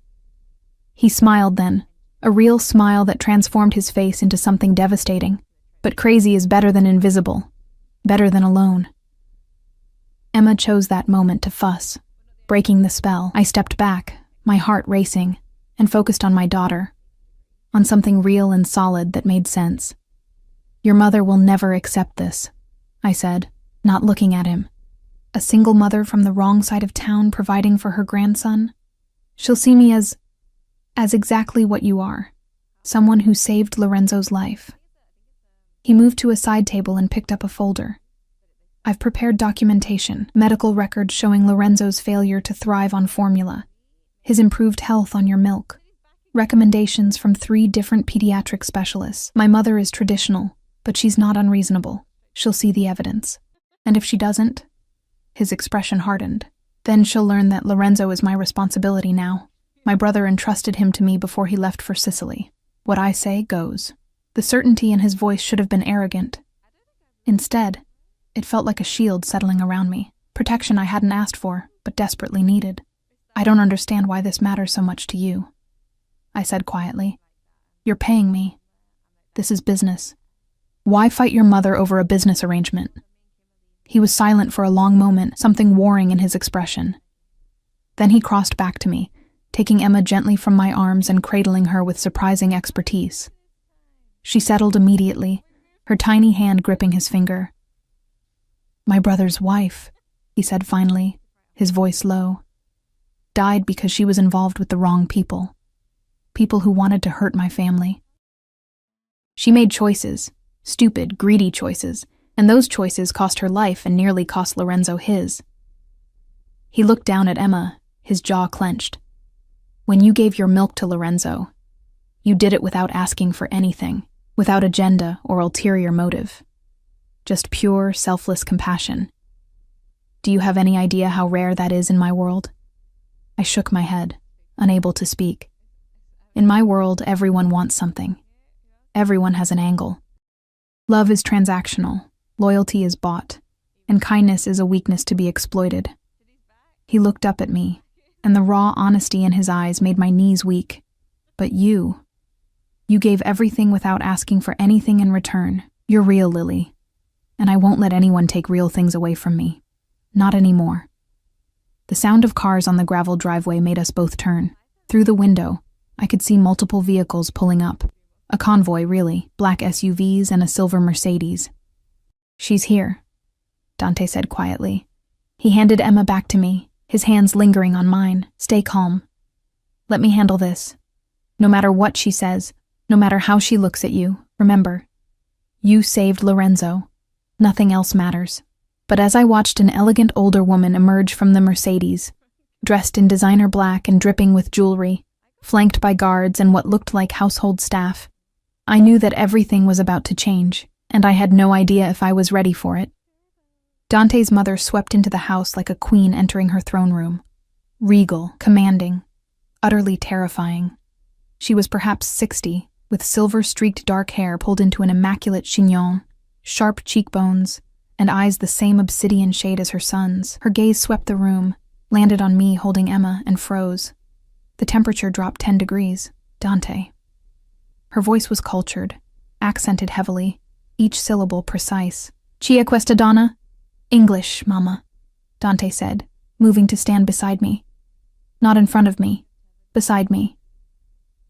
Speaker 1: He smiled then, a real smile that transformed his face into something devastating. But crazy is better than invisible, better than alone. Emma chose that moment to fuss, breaking the spell. I stepped back, my heart racing, and focused on my daughter, on something real and solid that made sense. Your mother will never accept this, I said, not looking at him. A single mother from the wrong side of town providing for her grandson? She'll see me as exactly what you are, someone who saved Lorenzo's life. He moved to a side table and picked up a folder. I've prepared documentation, medical records showing Lorenzo's failure to thrive on formula, his improved health on your milk, recommendations from 3 different pediatric specialists. My mother is traditional, but she's not unreasonable. She'll see the evidence. And if she doesn't, his expression hardened. Then she'll learn that Lorenzo is my responsibility now. My brother entrusted him to me before he left for Sicily. What I say goes. The certainty in his voice should have been arrogant. Instead, it felt like a shield settling around me, protection I hadn't asked for, but desperately needed. I don't understand why this matters so much to you, I said quietly. You're paying me. This is business. Why fight your mother over a business arrangement? He was silent for a long moment, something warring in his expression. Then he crossed back to me, taking Emma gently from my arms and cradling her with surprising expertise. She settled immediately, her tiny hand gripping his finger. My brother's wife, he said finally, his voice low, died because she was involved with the wrong people. People who wanted to hurt my family. She made choices, stupid, greedy choices, And those choices cost her life and nearly cost Lorenzo his. He looked down at Emma, his jaw clenched. When you gave your milk to Lorenzo, you did it without asking for anything, without agenda or ulterior motive. Just pure, selfless compassion. Do you have any idea how rare that is in my world? I shook my head, unable to speak. In my world, everyone wants something. Everyone has an angle. Love is transactional, loyalty is bought, and kindness is a weakness to be exploited. He looked up at me, and the raw honesty in his eyes made my knees weak. But you gave everything without asking for anything in return. You're real, Lily. And I won't let anyone take real things away from me. Not anymore. The sound of cars on the gravel driveway made us both turn. Through the window, I could see multiple vehicles pulling up. A convoy, really. Black SUVs and a silver Mercedes. She's here, Dante said quietly. He handed Emma back to me, his hands lingering on mine. Stay calm. Let me handle this. No matter what she says, no matter how she looks at you, remember, you saved Lorenzo. Nothing else matters. But as I watched an elegant older woman emerge from the Mercedes, dressed in designer black and dripping with jewelry, flanked by guards and what looked like household staff, I knew that everything was about to change, and I had no idea if I was ready for it. Dante's mother swept into the house like a queen entering her throne room. Regal, commanding, utterly terrifying. She was perhaps 60, with silver-streaked dark hair pulled into an immaculate chignon, sharp cheekbones, and eyes the same obsidian shade as her son's. Her gaze swept the room, landed on me holding Emma, and froze. The temperature dropped 10 degrees. Dante. Her voice was cultured, accented heavily, each syllable precise. Chia questa donna? English, Mama, Dante said, moving to stand beside me. Not in front of me, beside me.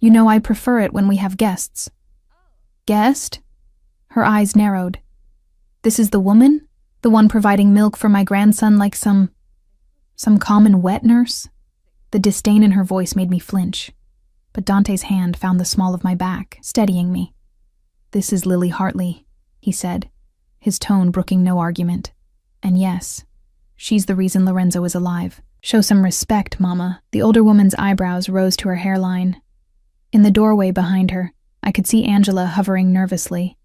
Speaker 1: You know I prefer it when we have guests. Guest? Her eyes narrowed. This is the woman? The one providing milk for my grandson like some common wet nurse? The disdain in her voice made me flinch. But Dante's hand found the small of my back, steadying me. This is Lily Hartley, he said, his tone brooking no argument. And yes, she's the reason Lorenzo is alive. Show some respect, Mama. The older woman's eyebrows rose to her hairline. In the doorway behind her, I could see Angela hovering nervously,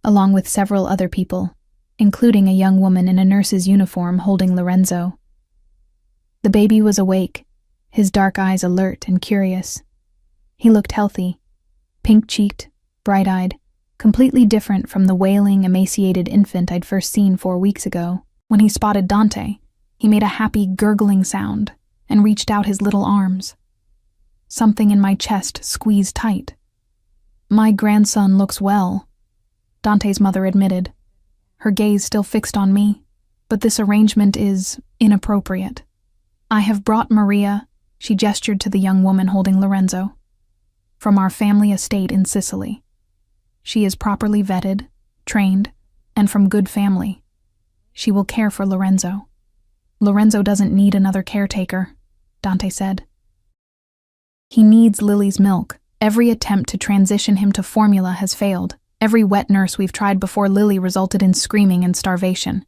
Speaker 1: along with several other people, including a young woman in a nurse's uniform holding Lorenzo. The baby was awake, his dark eyes alert and curious. He looked healthy, pink-cheeked, bright-eyed, completely different from the wailing, emaciated infant I'd first seen 4 weeks ago. When he spotted Dante, he made a happy, gurgling sound and reached out his little arms. Something in my chest squeezed tight. My grandson looks well, Dante's mother admitted, her gaze still fixed on me, but this arrangement is inappropriate. I have brought Maria, she gestured to the young woman holding Lorenzo, from our family estate in Sicily. She is properly vetted, trained, and from good family. She will care for Lorenzo. Lorenzo doesn't need another caretaker, Dante said. He needs Lily's milk. Every attempt to transition him to formula has failed. Every wet nurse we've tried before Lily resulted in screaming and starvation.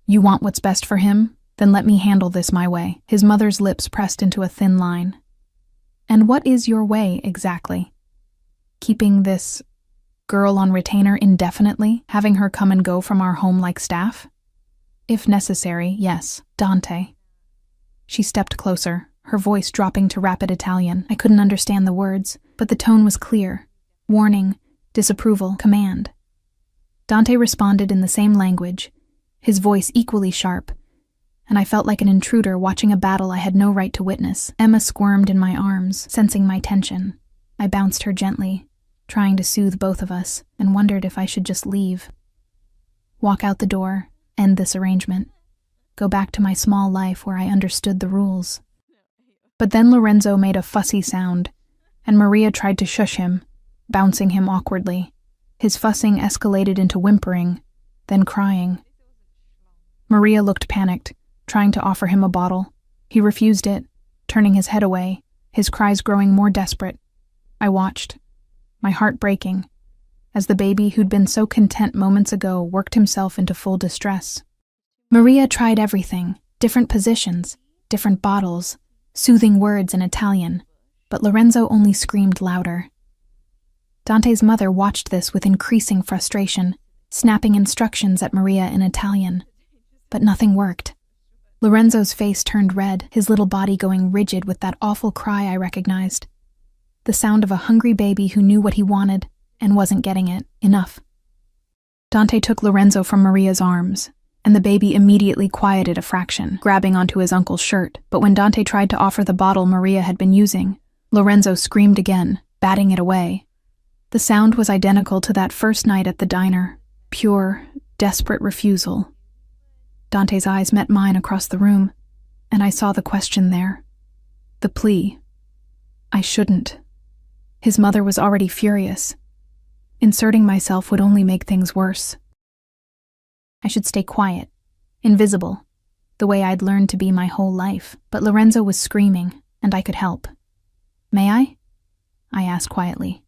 Speaker 1: You want what's best for him? Then let me handle this my way. His mother's lips pressed into a thin line. And what is your way, exactly? Keeping this girl on retainer indefinitely? Having her come and go from our home like staff? If necessary, yes, Dante. She stepped closer, her voice dropping to rapid Italian. I couldn't understand the words, but the tone was clear. Warning, disapproval, command. Dante responded in the same language, his voice equally sharp, and I felt like an intruder watching a battle I had no right to witness. Emma squirmed in my arms, sensing my tension. I bounced her gently, trying to soothe both of us, and wondered if I should just leave. Walk out the door, end this arrangement, go back to my small life where I understood the rules. But then Lorenzo made a fussy sound, and Maria tried to shush him, bouncing him awkwardly. His fussing escalated into whimpering, then crying. Maria looked panicked, trying to offer him a bottle. He refused it, turning his head away, his cries growing more desperate. I watched, my heart breaking. as the baby who'd been so content moments ago worked himself into full distress. Maria tried everything, different positions, different bottles, soothing words in Italian, but Lorenzo only screamed louder. Dante's mother watched this with increasing frustration, snapping instructions at Maria in Italian. But nothing worked. Lorenzo's face turned red, his little body going rigid with that awful cry I recognized. The sound of a hungry baby who knew what he wanted and wasn't getting it. Enough. Dante took Lorenzo from Maria's arms, and the baby immediately quieted a fraction, grabbing onto his uncle's shirt. But when Dante tried to offer the bottle Maria had been using, Lorenzo screamed again, batting it away. The sound was identical to that first night at the diner. Pure, desperate refusal. Dante's eyes met mine across the room, and I saw the question there. The plea. I shouldn't. His mother was already furious. Inserting myself would only make things worse. I should stay quiet, invisible, the way I'd learned to be my whole life. But Lorenzo was screaming, and I could help. May I? I asked quietly.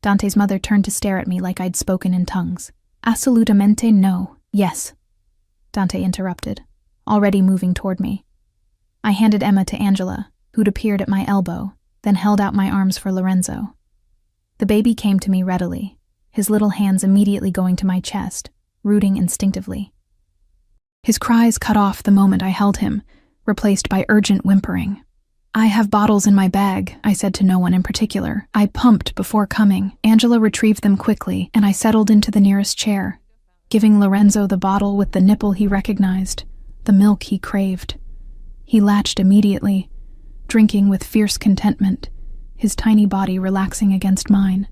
Speaker 1: Dante's mother turned to stare at me like I'd spoken in tongues. Assolutamente no. Yes. Dante interrupted, already moving toward me. I handed Emma to Angela, who'd appeared at my elbow, then held out my arms for Lorenzo. The baby came to me readily, his little hands immediately going to my chest, rooting instinctively. His cries cut off the moment I held him, replaced by urgent whimpering. I have bottles in my bag, I said to no one in particular. I pumped before coming. Angela retrieved them quickly, and I settled into the nearest chair, giving Lorenzo the bottle with the nipple he recognized, the milk he craved. He latched immediately, drinking with fierce contentment, his tiny body relaxing against mine.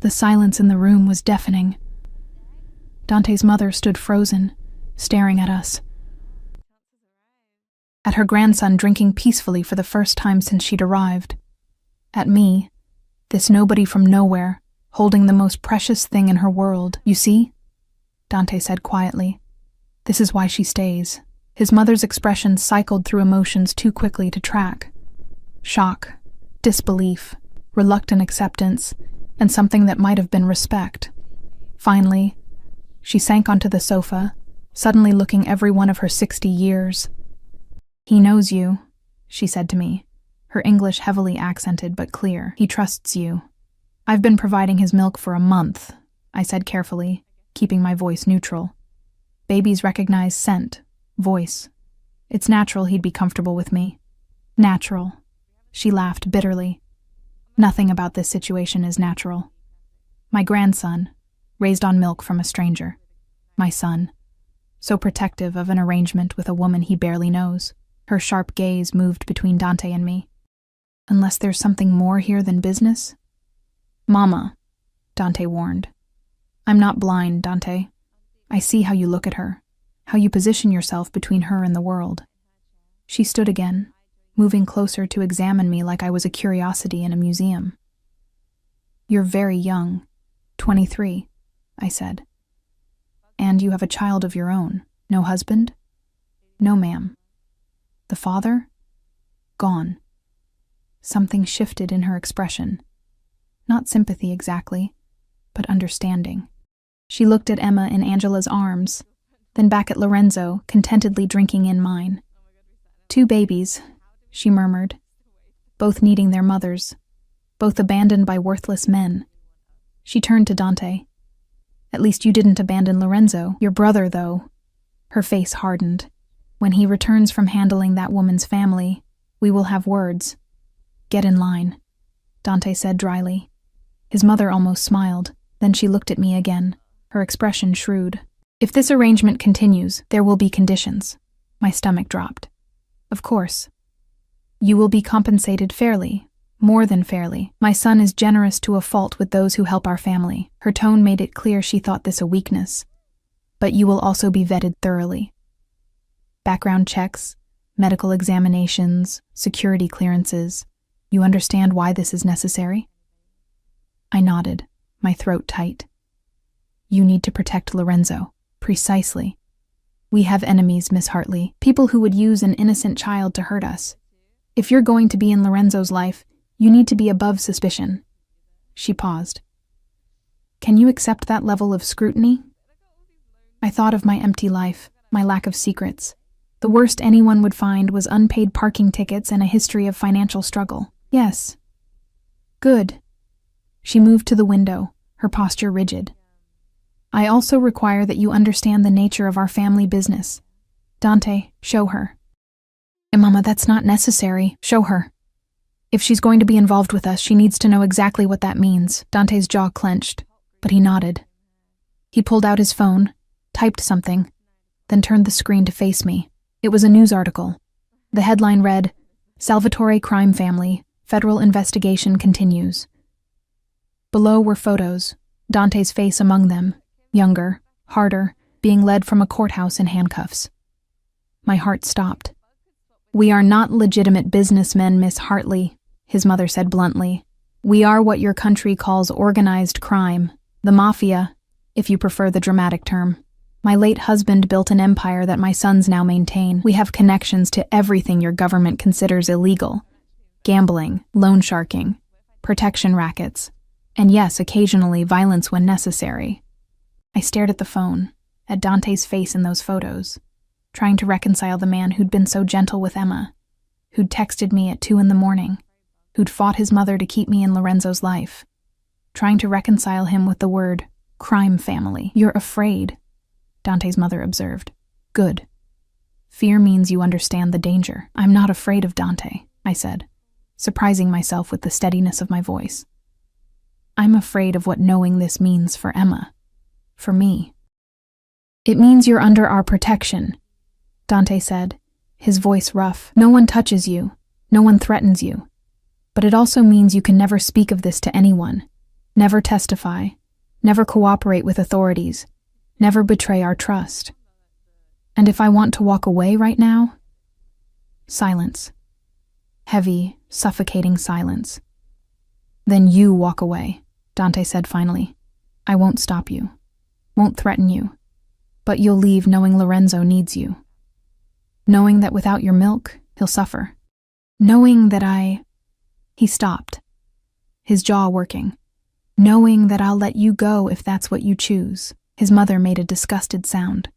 Speaker 1: The silence in the room was deafening. Dante's mother stood frozen, staring at us. At her grandson drinking peacefully for the first time since she'd arrived. At me, this nobody from nowhere, holding the most precious thing in her world. You see? Dante said quietly. This is why she stays. His mother's expression cycled through emotions too quickly to track. Shock, disbelief, reluctant acceptance, and something that might have been respect. Finally, she sank onto the sofa, suddenly looking every one of her 60 years. He knows you, she said to me, her English heavily accented but clear. He trusts you. I've been providing his milk for a month, I said carefully, keeping my voice neutral. Babies recognize scent, voice. It's natural he'd be comfortable with me. Natural. She laughed bitterly. Nothing about this situation is natural. My grandson, raised on milk from a stranger. My son, so protective of an arrangement with a woman he barely knows. Her sharp gaze moved between Dante and me. Unless there's something more here than business? Mama, Dante warned. I'm not blind, Dante. I see how you look at her, how you position yourself between her and the world. She stood again, moving closer to examine me like I was a curiosity in a museum. You're very young, 23, I said. And you have a child of your own. No husband? No, ma'am. The father? Gone. Something shifted in her expression. Not sympathy exactly, but understanding. She looked at Emma in Angela's arms, then back at Lorenzo, contentedly drinking in mine. 2 babies, she murmured, both needing their mothers, both abandoned by worthless men. She turned to Dante. At least you didn't abandon Lorenzo, your brother, though. Her face hardened. When he returns from handling that woman's family, we will have words. Get in line, Dante said dryly. His mother almost smiled, then she looked at me again, her expression shrewd. If this arrangement continues, there will be conditions. My stomach dropped. Of course. You will be compensated fairly, more than fairly. My son is generous to a fault with those who help our family. Her tone made it clear she thought this a weakness. But you will also be vetted thoroughly. Background checks, medical examinations, security clearances. You understand why this is necessary? I nodded, my throat tight. You need to protect Lorenzo. Precisely. We have enemies, Miss Hartley, people who would use an innocent child to hurt us. If you're going to be in Lorenzo's life, you need to be above suspicion. She paused. Can you accept that level of scrutiny? I thought of my empty life, my lack of secrets. The worst anyone would find was unpaid parking tickets and a history of financial struggle. Yes. Good. She moved to the window, her posture rigid. I also require that you understand the nature of our family business. Dante, show her. Mama, that's not necessary. Show her. If she's going to be involved with us, she needs to know exactly what that means. Dante's jaw clenched, but he nodded. He pulled out his phone, typed something, then turned the screen to face me. It was a news article. The headline read, "Salvatore Crime Family, Federal Investigation Continues." Below were photos, Dante's face among them, younger, harder, being led from a courthouse in handcuffs. My heart stopped. "We are not legitimate businessmen, Miss Hartley," his mother said bluntly. "We are what your country calls organized crime, the Mafia, if you prefer the dramatic term. My late husband built an empire that my sons now maintain. We have connections to everything your government considers illegal. Gambling, loan sharking, protection rackets, and yes, occasionally violence when necessary." I stared at the phone, at Dante's face in those photos, trying to reconcile the man who'd been so gentle with Emma, who'd texted me at 2 a.m, who'd fought his mother to keep me in Lorenzo's life, trying to reconcile him with the word crime family. "You're afraid," Dante's mother observed. "Good. Fear means you understand the danger." "I'm not afraid of Dante," I said, surprising myself with the steadiness of my voice. "I'm afraid of what knowing this means for Emma, for me." "It means you're under our protection," Dante said, his voice rough. "No one touches you, no one threatens you. But it also means you can never speak of this to anyone, never testify, never cooperate with authorities, never betray our trust. And if I want to walk away right now?" Silence. Heavy, suffocating silence. "Then you walk away," Dante said finally. "I won't stop you, won't threaten you, but you'll leave knowing Lorenzo needs you. Knowing that without your milk, he'll suffer. Knowing that He stopped, his jaw working. "Knowing that I'll let you go if that's what you choose." His mother made a disgusted sound.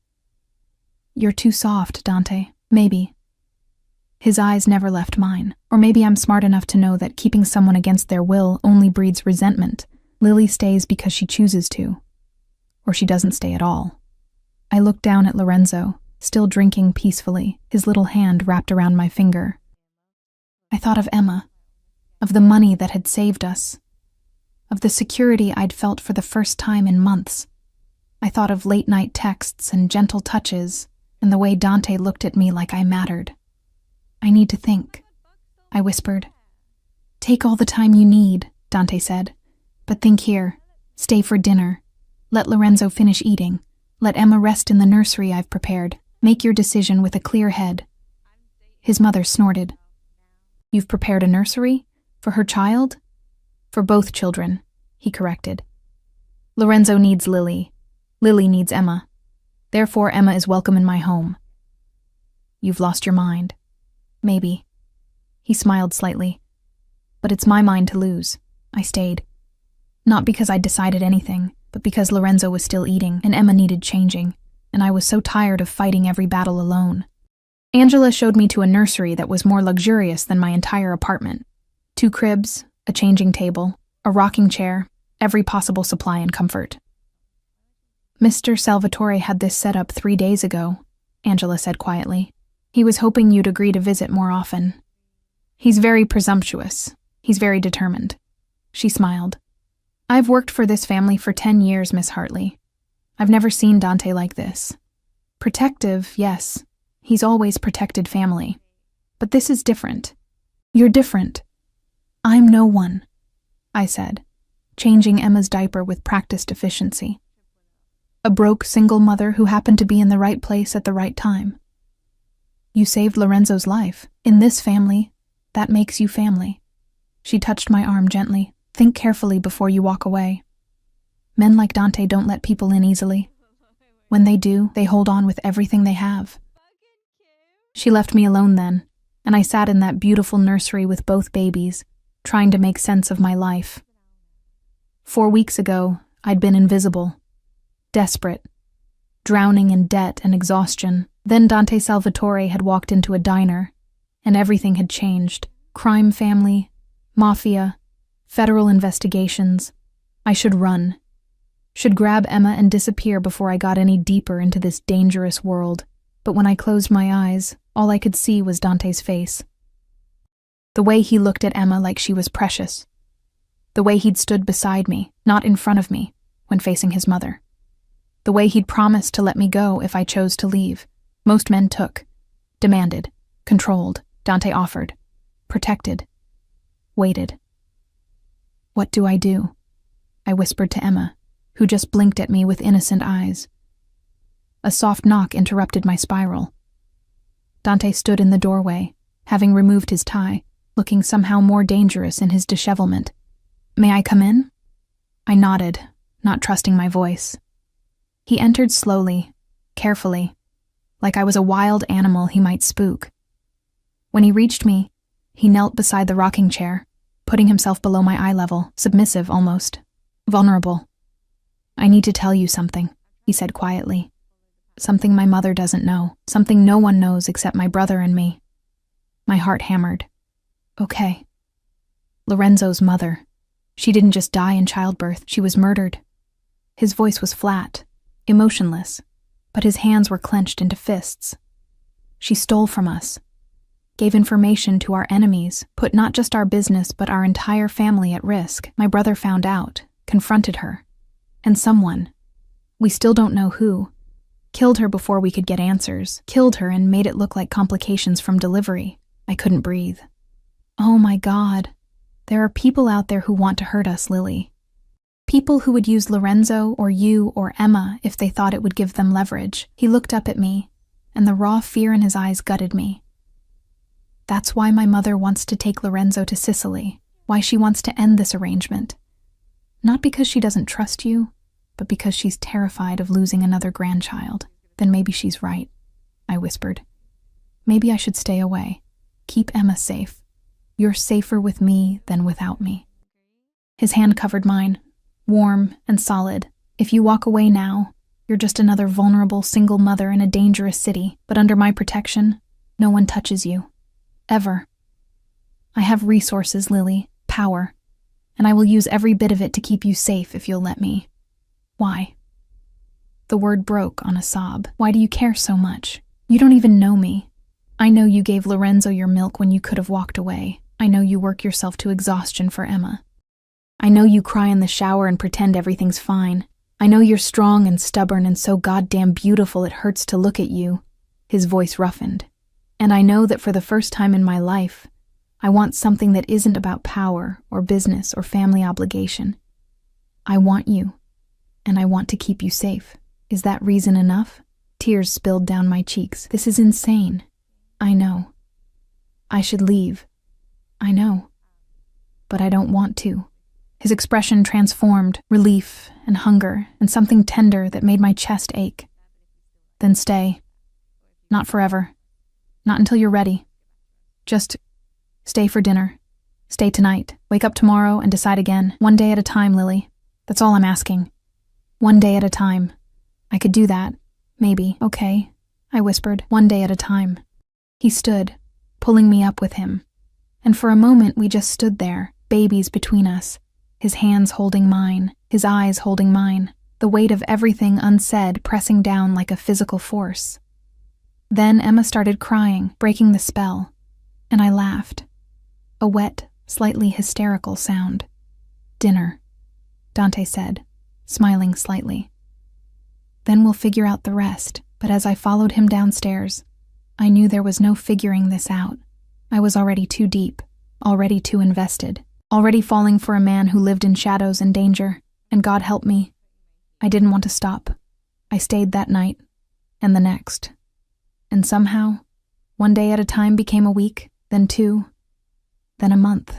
Speaker 1: "You're too soft, Dante. Maybe." His eyes never left mine. Or maybe I'm smart enough to know that keeping someone against their will only breeds resentment. Lily stays because she chooses to. Or she doesn't stay at all. I looked down at Lorenzo, still drinking peacefully, his little hand wrapped around my finger. I thought of Emma, of the money that had saved us, of the security I'd felt for the first time in months. I thought of late-night texts and gentle touches, and the way Dante looked at me like I mattered. "I need to think," I whispered. "Take all the time you need," Dante said. "But think here. Stay for dinner. Let Lorenzo finish eating. Let Emma rest in the nursery I've prepared. Make your decision with a clear head." His mother snorted. "You've prepared a nursery? For her child?" "For both children," he corrected. "Lorenzo needs Lily. Lily needs Emma. Therefore, Emma is welcome in my home." "You've lost your mind." "Maybe." He smiled slightly. "But it's my mind to lose." I stayed. Not because I'd decided anything, but because Lorenzo was still eating, and Emma needed changing, and I was so tired of fighting every battle alone. Angela showed me to a nursery that was more luxurious than my entire apartment. 2 cribs, a changing table, a rocking chair, every possible supply and comfort. "Mr. Salvatore had this set up 3 days ago," Angela said quietly. "He was hoping you'd agree to visit more often. He's very presumptuous. He's very determined." She smiled. "I've worked for this family for 10 years, Miss Hartley. I've never seen Dante like this. Protective, yes. He's always protected family. But this is different. You're different." "I'm no one," I said, changing Emma's diaper with practiced efficiency. "A broke single mother who happened to be in the right place at the right time. You saved Lorenzo's life. In this family, that makes you family." She touched my arm gently. "Think carefully before you walk away. Men like Dante don't let people in easily. When they do, they hold on with everything they have." She left me alone then, and I sat in that beautiful nursery with both babies, trying to make sense of my life. 4 weeks ago, I'd been invisible, desperate, drowning in debt and exhaustion. Then Dante Salvatore had walked into a diner, and everything had changed. Crime family, Mafia, federal investigations. I should run. Should grab Emma and disappear before I got any deeper into this dangerous world. But when I closed my eyes, all I could see was Dante's face. The way he looked at Emma like she was precious. The way he'd stood beside me, not in front of me, when facing his mother. The way he'd promised to let me go if I chose to leave. Most men took, demanded, controlled. Dante offered, protected, waited. What do? I whispered to Emma, who just blinked at me with innocent eyes. A soft knock interrupted my spiral. Dante stood in the doorway, having removed his tie, looking somehow more dangerous in his dishevelment. May I come in? I nodded, not trusting my voice. He entered slowly, carefully, like I was a wild animal he might spook. When he reached me, he knelt beside the rocking chair, putting himself below my eye level, submissive almost, vulnerable. I need to tell you something, he said quietly. Something my mother doesn't know, something no one knows except my brother and me. My heart hammered. Okay. Lorenzo's mother. She didn't just die in childbirth, she was murdered. His voice was flat, emotionless, but his hands were clenched into fists. She stole from us, gave information to our enemies, put not just our business but our entire family at risk. My brother found out, confronted her, and someone, we still don't know who, killed her before we could get answers, killed her and made it look like complications from delivery. I couldn't breathe. Oh my God, there are people out there who want to hurt us, Lily. People who would use Lorenzo or you or Emma if they thought it would give them leverage. He looked up at me, and the raw fear in his eyes gutted me. That's why my mother wants to take Lorenzo to Sicily, why she wants to end this arrangement. Not because she doesn't trust you, but because she's terrified of losing another grandchild. Then maybe she's right, I whispered. Maybe I should stay away. Keep Emma safe. You're safer with me than without me. His hand covered mine, warm and solid. If you walk away now, you're just another vulnerable single mother in a dangerous city, but under my protection, no one touches you. Ever. I have resources, Lily, power, and I will use every bit of it to keep you safe if you'll let me. Why? The word broke on a sob. Why do you care so much? You don't even know me. I know you gave Lorenzo your milk when you could have walked away. I know you work yourself to exhaustion for Emma. I know you cry in the shower and pretend everything's fine. I know you're strong and stubborn and so goddamn beautiful it hurts to look at you. His voice roughened. And I know that for the first time in my life, I want something that isn't about power or business or family obligation. I want you, and I want to keep you safe. Is that reason enough? Tears spilled down my cheeks. This is insane. I know. I should leave. I know. But I don't want to. His expression transformed, relief and hunger and something tender that made my chest ache. Then stay. Not forever. Not until you're ready. Just stay for dinner. Stay tonight. Wake up tomorrow and decide again. One day at a time, Lily. That's all I'm asking. One day at a time. I could do that. Maybe. Okay, I whispered. One day at a time. He stood, pulling me up with him. And for a moment we just stood there, babies between us. His hands holding mine, his eyes holding mine, the weight of everything unsaid pressing down like a physical force. Then Emma started crying, breaking the spell, and I laughed. A wet, slightly hysterical sound. Dinner, Dante said, smiling slightly. Then we'll figure out the rest, but as I followed him downstairs, I knew there was no figuring this out. I was already too deep, already too invested, already falling for a man who lived in shadows and danger, and God help me. I didn't want to stop. I stayed that night, and the next. And somehow, one day at a time became a week, then 2, then a month.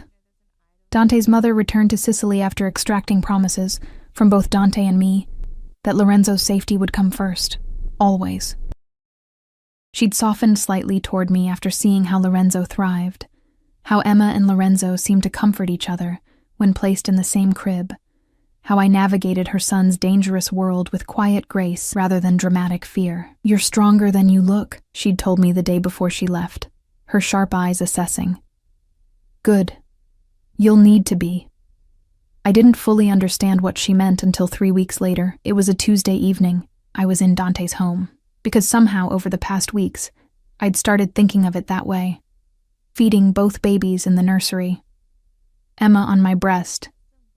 Speaker 1: Dante's mother returned to Sicily after extracting promises, from both Dante and me, that Lorenzo's safety would come first, always. She'd softened slightly toward me after seeing how Lorenzo thrived, how Emma and Lorenzo seemed to comfort each other when placed in the same crib, how I navigated her son's dangerous world with quiet grace rather than dramatic fear. "You're stronger than you look," she'd told me the day before she left, her sharp eyes assessing. "Good. You'll need to be." I didn't fully understand what she meant until 3 weeks later. It was a Tuesday evening. I was in Dante's home, because somehow over the past weeks, I'd started thinking of it that way. Feeding both babies in the nursery. Emma on my breast,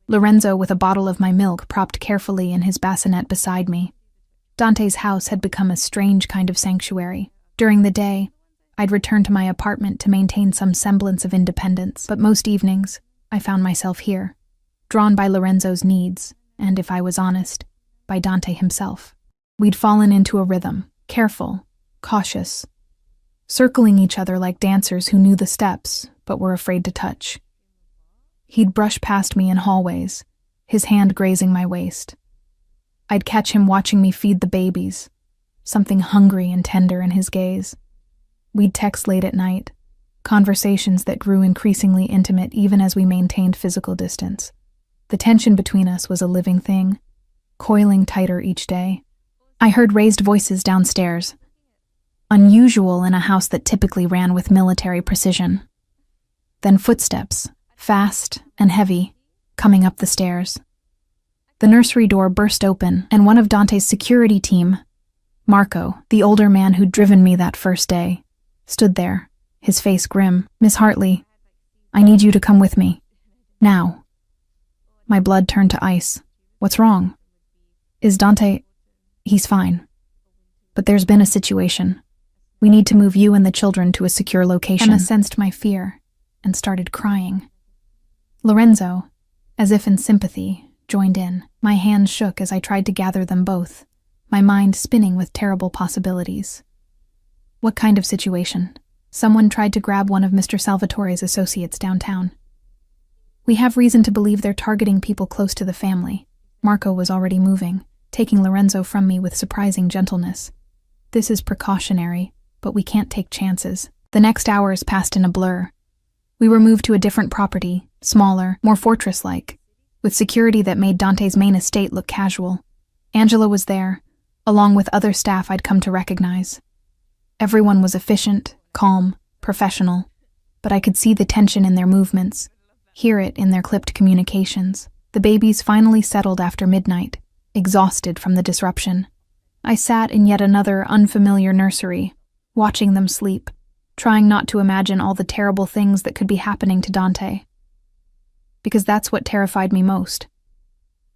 Speaker 1: Lorenzo with a bottle of my milk propped carefully in his bassinet beside me. Dante's house had become a strange kind of sanctuary. During the day, I'd return to my apartment to maintain some semblance of independence, but most evenings, I found myself here, drawn by Lorenzo's needs, and if I was honest, by Dante himself. We'd fallen into a rhythm, careful, cautious, circling each other like dancers who knew the steps but were afraid to touch. He'd brush past me in hallways, his hand grazing my waist. I'd catch him watching me feed the babies, something hungry and tender in his gaze. We'd text late at night, conversations that grew increasingly intimate even as we maintained physical distance. The tension between us was a living thing, coiling tighter each day. I heard raised voices downstairs, unusual in a house that typically ran with military precision. Then footsteps, fast and heavy, coming up the stairs. The nursery door burst open, and one of Dante's security team, Marco, the older man who'd driven me that first day, stood there, his face grim. "Miss Hartley, I need you to come with me. Now." My blood turned to ice. "What's wrong?" "Is Dante—" "He's fine. But there's been a situation. We need to move you and the children to a secure location." Emma sensed my fear and started crying. Lorenzo, as if in sympathy, joined in. My hands shook as I tried to gather them both, my mind spinning with terrible possibilities. "What kind of situation?" "Someone tried to grab one of Mr. Salvatore's associates downtown. We have reason to believe they're targeting people close to the family." Marco was already moving, taking Lorenzo from me with surprising gentleness. "This is precautionary, but we can't take chances." The next hours passed in a blur. We were moved to a different property, smaller, more fortress-like, with security that made Dante's main estate look casual. Angela was there, along with other staff I'd come to recognize. Everyone was efficient, calm, professional, but I could see the tension in their movements, hear it in their clipped communications. The babies finally settled after midnight, exhausted from the disruption. I sat in yet another unfamiliar nursery, watching them sleep, trying not to imagine all the terrible things that could be happening to Dante. Because that's what terrified me most.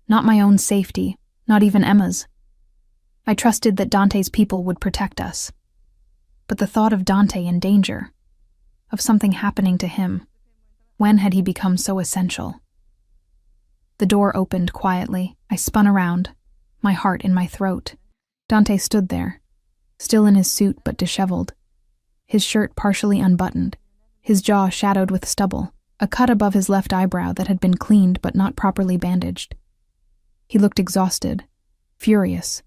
Speaker 1: Not my own safety, not even Emma's. I trusted that Dante's people would protect us. But the thought of Dante in danger, of something happening to him, when had he become so essential? The door opened quietly. I spun around, my heart in my throat. Dante stood there, still in his suit but disheveled, his shirt partially unbuttoned, his jaw shadowed with stubble, a cut above his left eyebrow that had been cleaned but not properly bandaged. He looked exhausted, furious,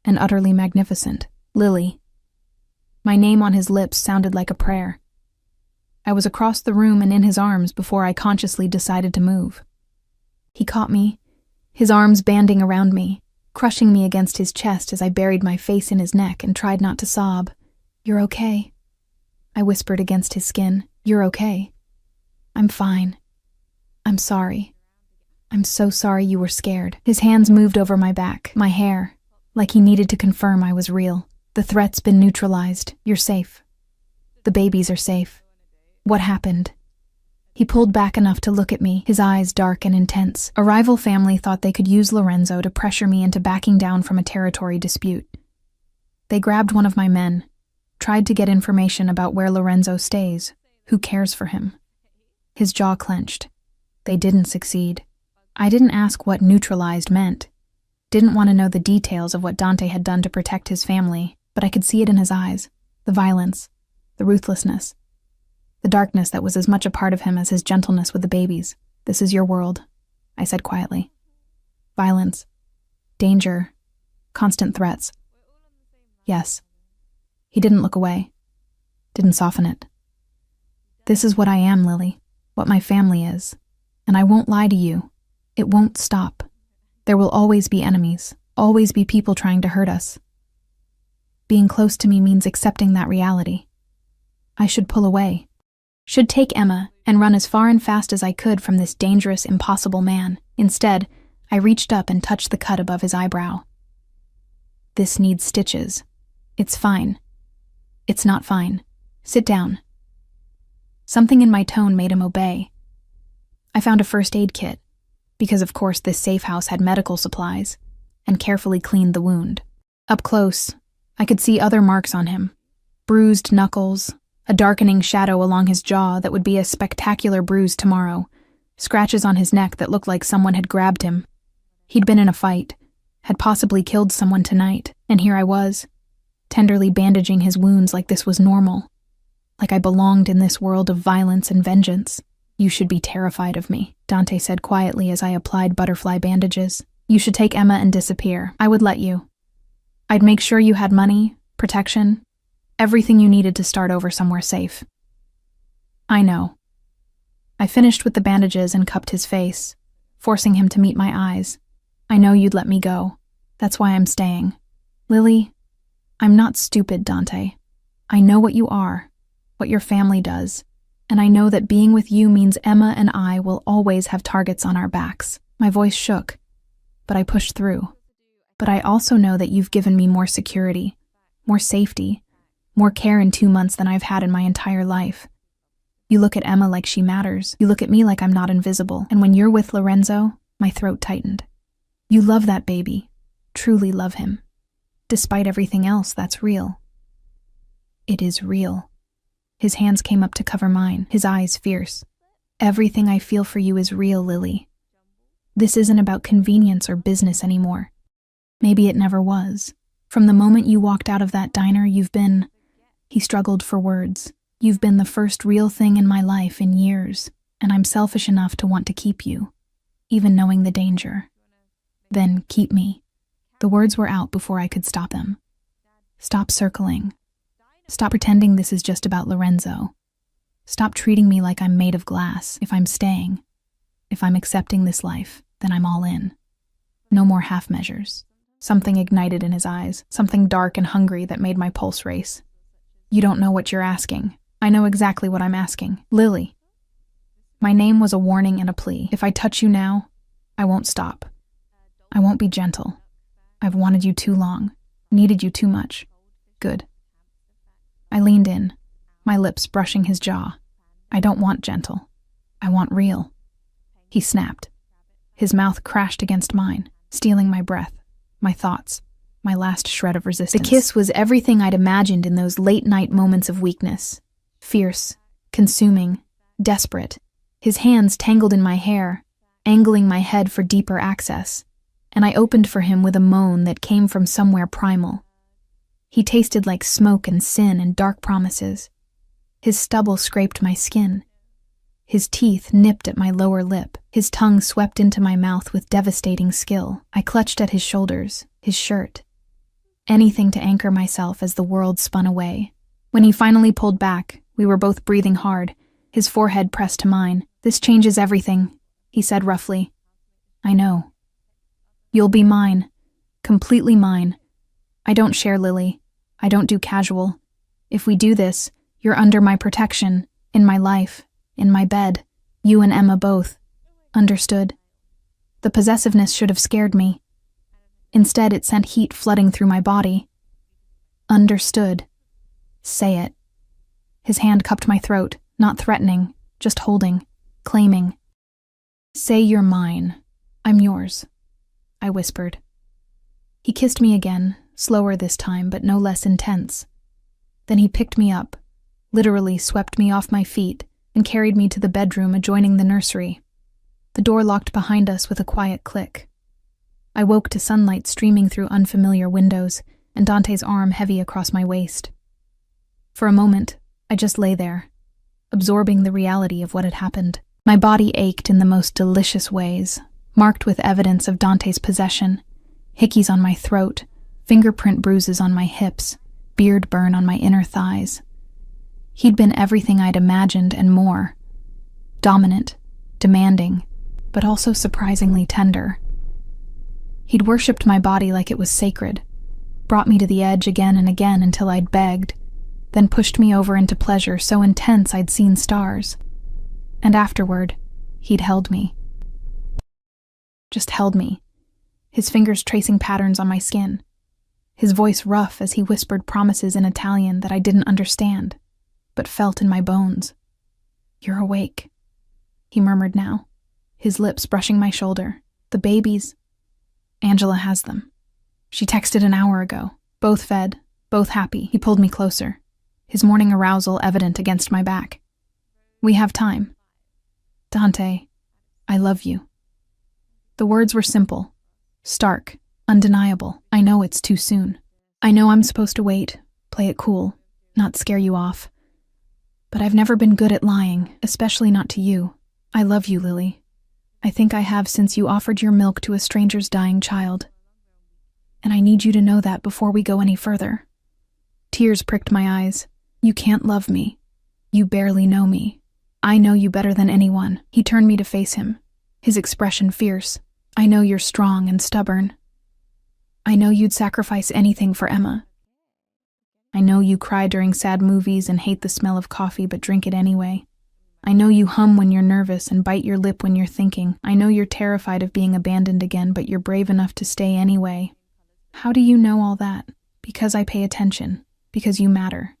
Speaker 1: and utterly magnificent. "Lily." My name on his lips sounded like a prayer. I was across the room and in his arms before I consciously decided to move. He caught me, his arms banding around me, crushing me against his chest as I buried my face in his neck and tried not to sob. "You're okay," I whispered against his skin. "You're okay." "I'm fine. I'm sorry. I'm so sorry you were scared." His hands moved over my back, my hair, like he needed to confirm I was real. "The threat's been neutralized. You're safe. The babies are safe." "What happened?" He pulled back enough to look at me, his eyes dark and intense. A rival family thought they could use Lorenzo to pressure me into backing down from a territory dispute. They grabbed one of my men, tried to get information about where Lorenzo stays, who cares for him. His jaw clenched. They didn't succeed. I didn't ask what neutralized meant. Didn't want to know the details of what Dante had done to protect his family, but I could see it in his eyes. The violence, the ruthlessness, the darkness that was as much a part of him as his gentleness with the babies. "This is your world," I said quietly. "Violence, danger, constant threats." "Yes." He didn't look away, didn't soften it. "This is what I am, Lily, what my family is, and I won't lie to you. It won't stop." There will always be enemies, always be people trying to hurt us. Being close to me means accepting that reality. I should pull away. Should take Emma and run as far and fast as I could from this dangerous, impossible man. Instead, I reached up and touched the cut above his eyebrow. This needs stitches. It's fine. It's not fine. Sit down. Something in my tone made him obey. I found a first aid kit, because of course this safe house had medical supplies, and carefully cleaned the wound. Up close, I could see other marks on him. Bruised knuckles, a darkening shadow along his jaw that would be a spectacular bruise tomorrow, scratches on his neck that looked like someone had grabbed him. He'd been in a fight, had possibly killed someone tonight, and here I was, tenderly bandaging his wounds like this was normal, like I belonged in this world of violence and vengeance. You should be terrified of me, Dante said quietly as I applied butterfly bandages. You should take Emma and disappear. I would let you. I'd make sure you had money, protection, everything you needed to start over somewhere safe. I know. I finished with the bandages and cupped his face, forcing him to meet my eyes. I know you'd let me go. That's why I'm staying. Lily, I'm not stupid, Dante. I know what you are, what your family does, and I know that being with you means Emma and I will always have targets on our backs. My voice shook, but I pushed through. But I also know that you've given me more security, more safety, more care in 2 months than I've had in my entire life. You look at Emma like she matters. You look at me like I'm not invisible. And when you're with Lorenzo, my throat tightened. You love that baby, truly love him. Despite everything else, that's real. It is real. His hands came up to cover mine, his eyes fierce. Everything I feel for you is real, Lily. This isn't about convenience or business anymore. Maybe it never was. From the moment you walked out of that diner, you've been... He struggled for words. You've been the first real thing in my life in years, and I'm selfish enough to want to keep you, even knowing the danger. Then keep me. The words were out before I could stop them. Stop circling. Stop pretending this is just about Lorenzo. Stop treating me like I'm made of glass. If I'm staying, if I'm accepting this life, then I'm all in. No more half measures. Something ignited in his eyes, something dark and hungry that made my pulse race. You don't know what you're asking. I know exactly what I'm asking. Lily. My name was a warning and a plea. If I touch you now, I won't stop. I won't be gentle. I've wanted you too long, needed you too much. Good. I leaned in, my lips brushing his jaw. I don't want gentle. I want real. He snapped. His mouth crashed against mine, stealing my breath, my thoughts, my last shred of resistance. The kiss was everything I'd imagined in those late-night moments of weakness. Fierce, consuming, desperate. His hands tangled in my hair, angling my head for deeper access, and I opened for him with a moan that came from somewhere primal. He tasted like smoke and sin and dark promises. His stubble scraped my skin. His teeth nipped at my lower lip. His tongue swept into my mouth with devastating skill. I clutched at his shoulders, his shirt. Anything to anchor myself as the world spun away. When he finally pulled back, we were both breathing hard, his forehead pressed to mine. This changes everything, he said roughly. I know. You'll be mine. Completely mine. I don't share Lily. I don't do casual. If we do this, you're under my protection, in my life, in my bed. You and Emma both. Understood? The possessiveness should have scared me. Instead, it sent heat flooding through my body. Understood. Say it. His hand cupped my throat, not threatening, just holding, claiming. Say you're mine. I'm yours, I whispered. He kissed me again, slower this time, but no less intense. Then he picked me up, literally swept me off my feet, and carried me to the bedroom adjoining the nursery. The door locked behind us with a quiet click. I woke to sunlight streaming through unfamiliar windows, and Dante's arm heavy across my waist. For a moment, I just lay there, absorbing the reality of what had happened. My body ached in the most delicious ways, marked with evidence of Dante's possession, hickeys on my throat, fingerprint bruises on my hips, beard burn on my inner thighs. He'd been everything I'd imagined and more. Dominant, demanding, but also surprisingly tender. He'd worshipped my body like it was sacred, brought me to the edge again and again until I'd begged, then pushed me over into pleasure so intense I'd seen stars. And afterward, he'd held me. Just held me, his fingers tracing patterns on my skin, his voice rough as he whispered promises in Italian that I didn't understand, but felt in my bones. "You're awake," he murmured now, his lips brushing my shoulder. "The babies, Angela has them. She texted an hour ago, both fed, both happy." He pulled me closer, his morning arousal evident against my back. "We have time. Dante, I love you." The words were simple, stark, undeniable. I know it's too soon. I know I'm supposed to wait, play it cool, not scare you off. But I've never been good at lying, especially not to you. I love you, Lily. I think I have since you offered your milk to a stranger's dying child. And I need you to know that before we go any further. Tears pricked my eyes. "You can't love me. You barely know me. I know you better than anyone." He turned me to face him, his expression fierce. "I know you're strong and stubborn. I know you'd sacrifice anything for Emma. I know you cry during sad movies and hate the smell of coffee but drink it anyway. I know you hum when you're nervous and bite your lip when you're thinking. I know you're terrified of being abandoned again, but you're brave enough to stay anyway. How do you know all that? Because I pay attention. Because you matter.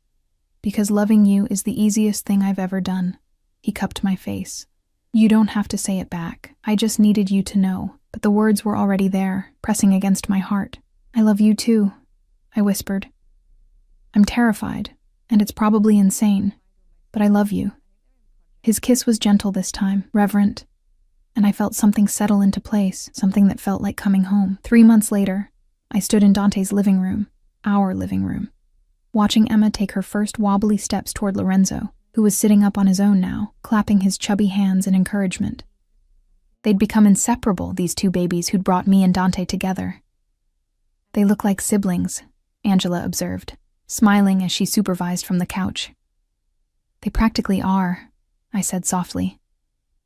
Speaker 1: Because loving you is the easiest thing I've ever done." He cupped my face. "You don't have to say it back. I just needed you to know." But the words were already there, pressing against my heart. "I love you too," I whispered. "I'm terrified, and it's probably insane, but I love you." His kiss was gentle this time, reverent, and I felt something settle into place, something that felt like coming home. 3 months later, I stood in Dante's living room, our living room, watching Emma take her first wobbly steps toward Lorenzo, who was sitting up on his own now, clapping his chubby hands in encouragement. They'd become inseparable, these two babies who'd brought me and Dante together. "They look like siblings," Angela observed, smiling as she supervised from the couch. "They practically are," I said softly.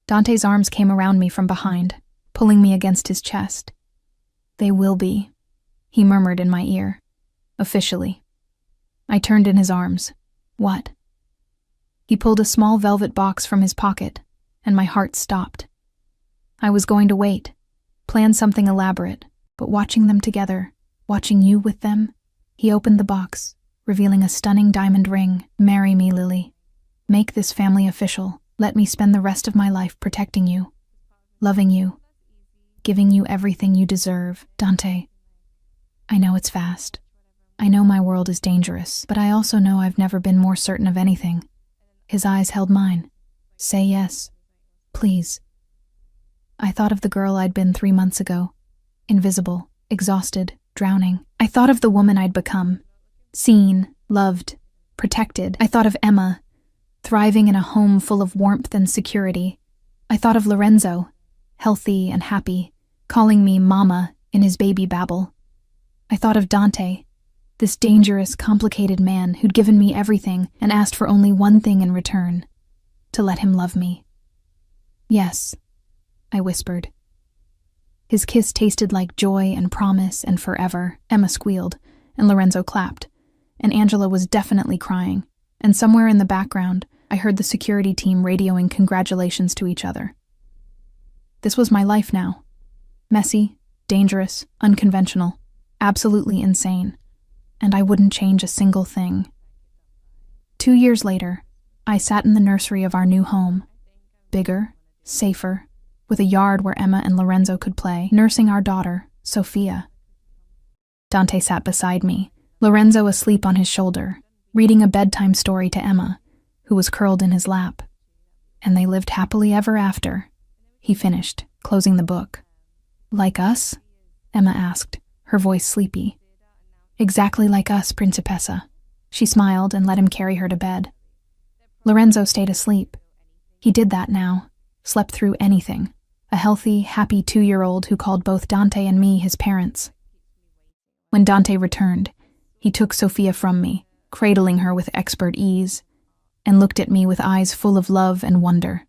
Speaker 1: Dante's arms came around me from behind, pulling me against his chest. "They will be," he murmured in my ear. "Officially." I turned in his arms. "What?" He pulled a small velvet box from his pocket, and my heart stopped. I was going to wait, plan something elaborate, but watching them together, watching you with them, he opened the box, revealing a stunning diamond ring. "Marry me, Lily. Make this family official. Let me spend the rest of my life protecting you, loving you, giving you everything you deserve, Dante. I know it's fast. I know my world is dangerous, but I also know I've never been more certain of anything." His eyes held mine. "Say yes, please." I thought of the girl I'd been 3 months ago, invisible, exhausted, drowning. I thought of the woman I'd become, seen, loved, protected. I thought of Emma, thriving in a home full of warmth and security. I thought of Lorenzo, healthy and happy, calling me Mama in his baby babble. I thought of Dante, this dangerous, complicated man who'd given me everything and asked for only one thing in return, to let him love me. "Yes," I whispered. His kiss tasted like joy and promise and forever. Emma squealed, and Lorenzo clapped, and Angela was definitely crying, and somewhere in the background, I heard the security team radioing congratulations to each other. This was my life now. Messy, dangerous, unconventional, absolutely insane, and I wouldn't change a single thing. 2 years later, I sat in the nursery of our new home, bigger, safer, with a yard where Emma and Lorenzo could play, nursing our daughter, Sophia. Dante sat beside me, Lorenzo asleep on his shoulder, reading a bedtime story to Emma, who was curled in his lap. "And they lived happily ever after," he finished, closing the book. "Like us?" Emma asked, her voice sleepy. "Exactly like us, Principessa." She smiled and let him carry her to bed. Lorenzo stayed asleep. He did that now, slept through anything. A healthy, happy 2-year-old who called both Dante and me his parents. When Dante returned, he took Sophia from me, cradling her with expert ease, and looked at me with eyes full of love and wonder.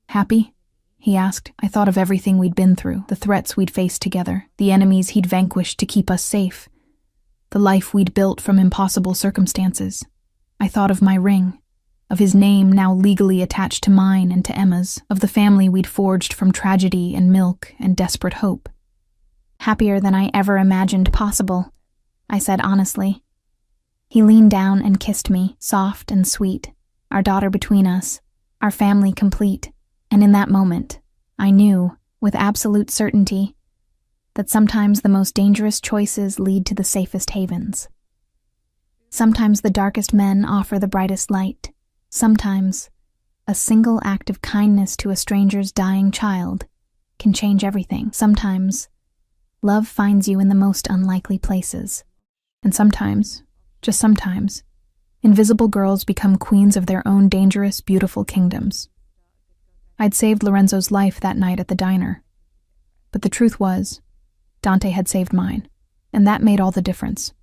Speaker 1: "Happy?" he asked. I thought of everything we'd been through, the threats we'd faced together, the enemies he'd vanquished to keep us safe, the life we'd built from impossible circumstances. I thought of my ring, of his name now legally attached to mine and to Emma's, of the family we'd forged from tragedy and milk and desperate hope.
Speaker 2: Happier than I ever imagined possible, I said honestly. He leaned down and kissed me, soft and sweet, our daughter between us, our family complete, and in that moment, I knew, with absolute certainty, that sometimes the most dangerous choices lead to the safest havens. Sometimes the darkest men offer the brightest light. Sometimes, a single act of kindness to a stranger's dying child can change everything. Sometimes, love finds you in the most unlikely places.
Speaker 1: And sometimes, just sometimes, invisible girls become queens of their own dangerous, beautiful kingdoms. I'd saved Lorenzo's life that night at the diner. But the truth was, Dante had saved mine, and that made all the difference.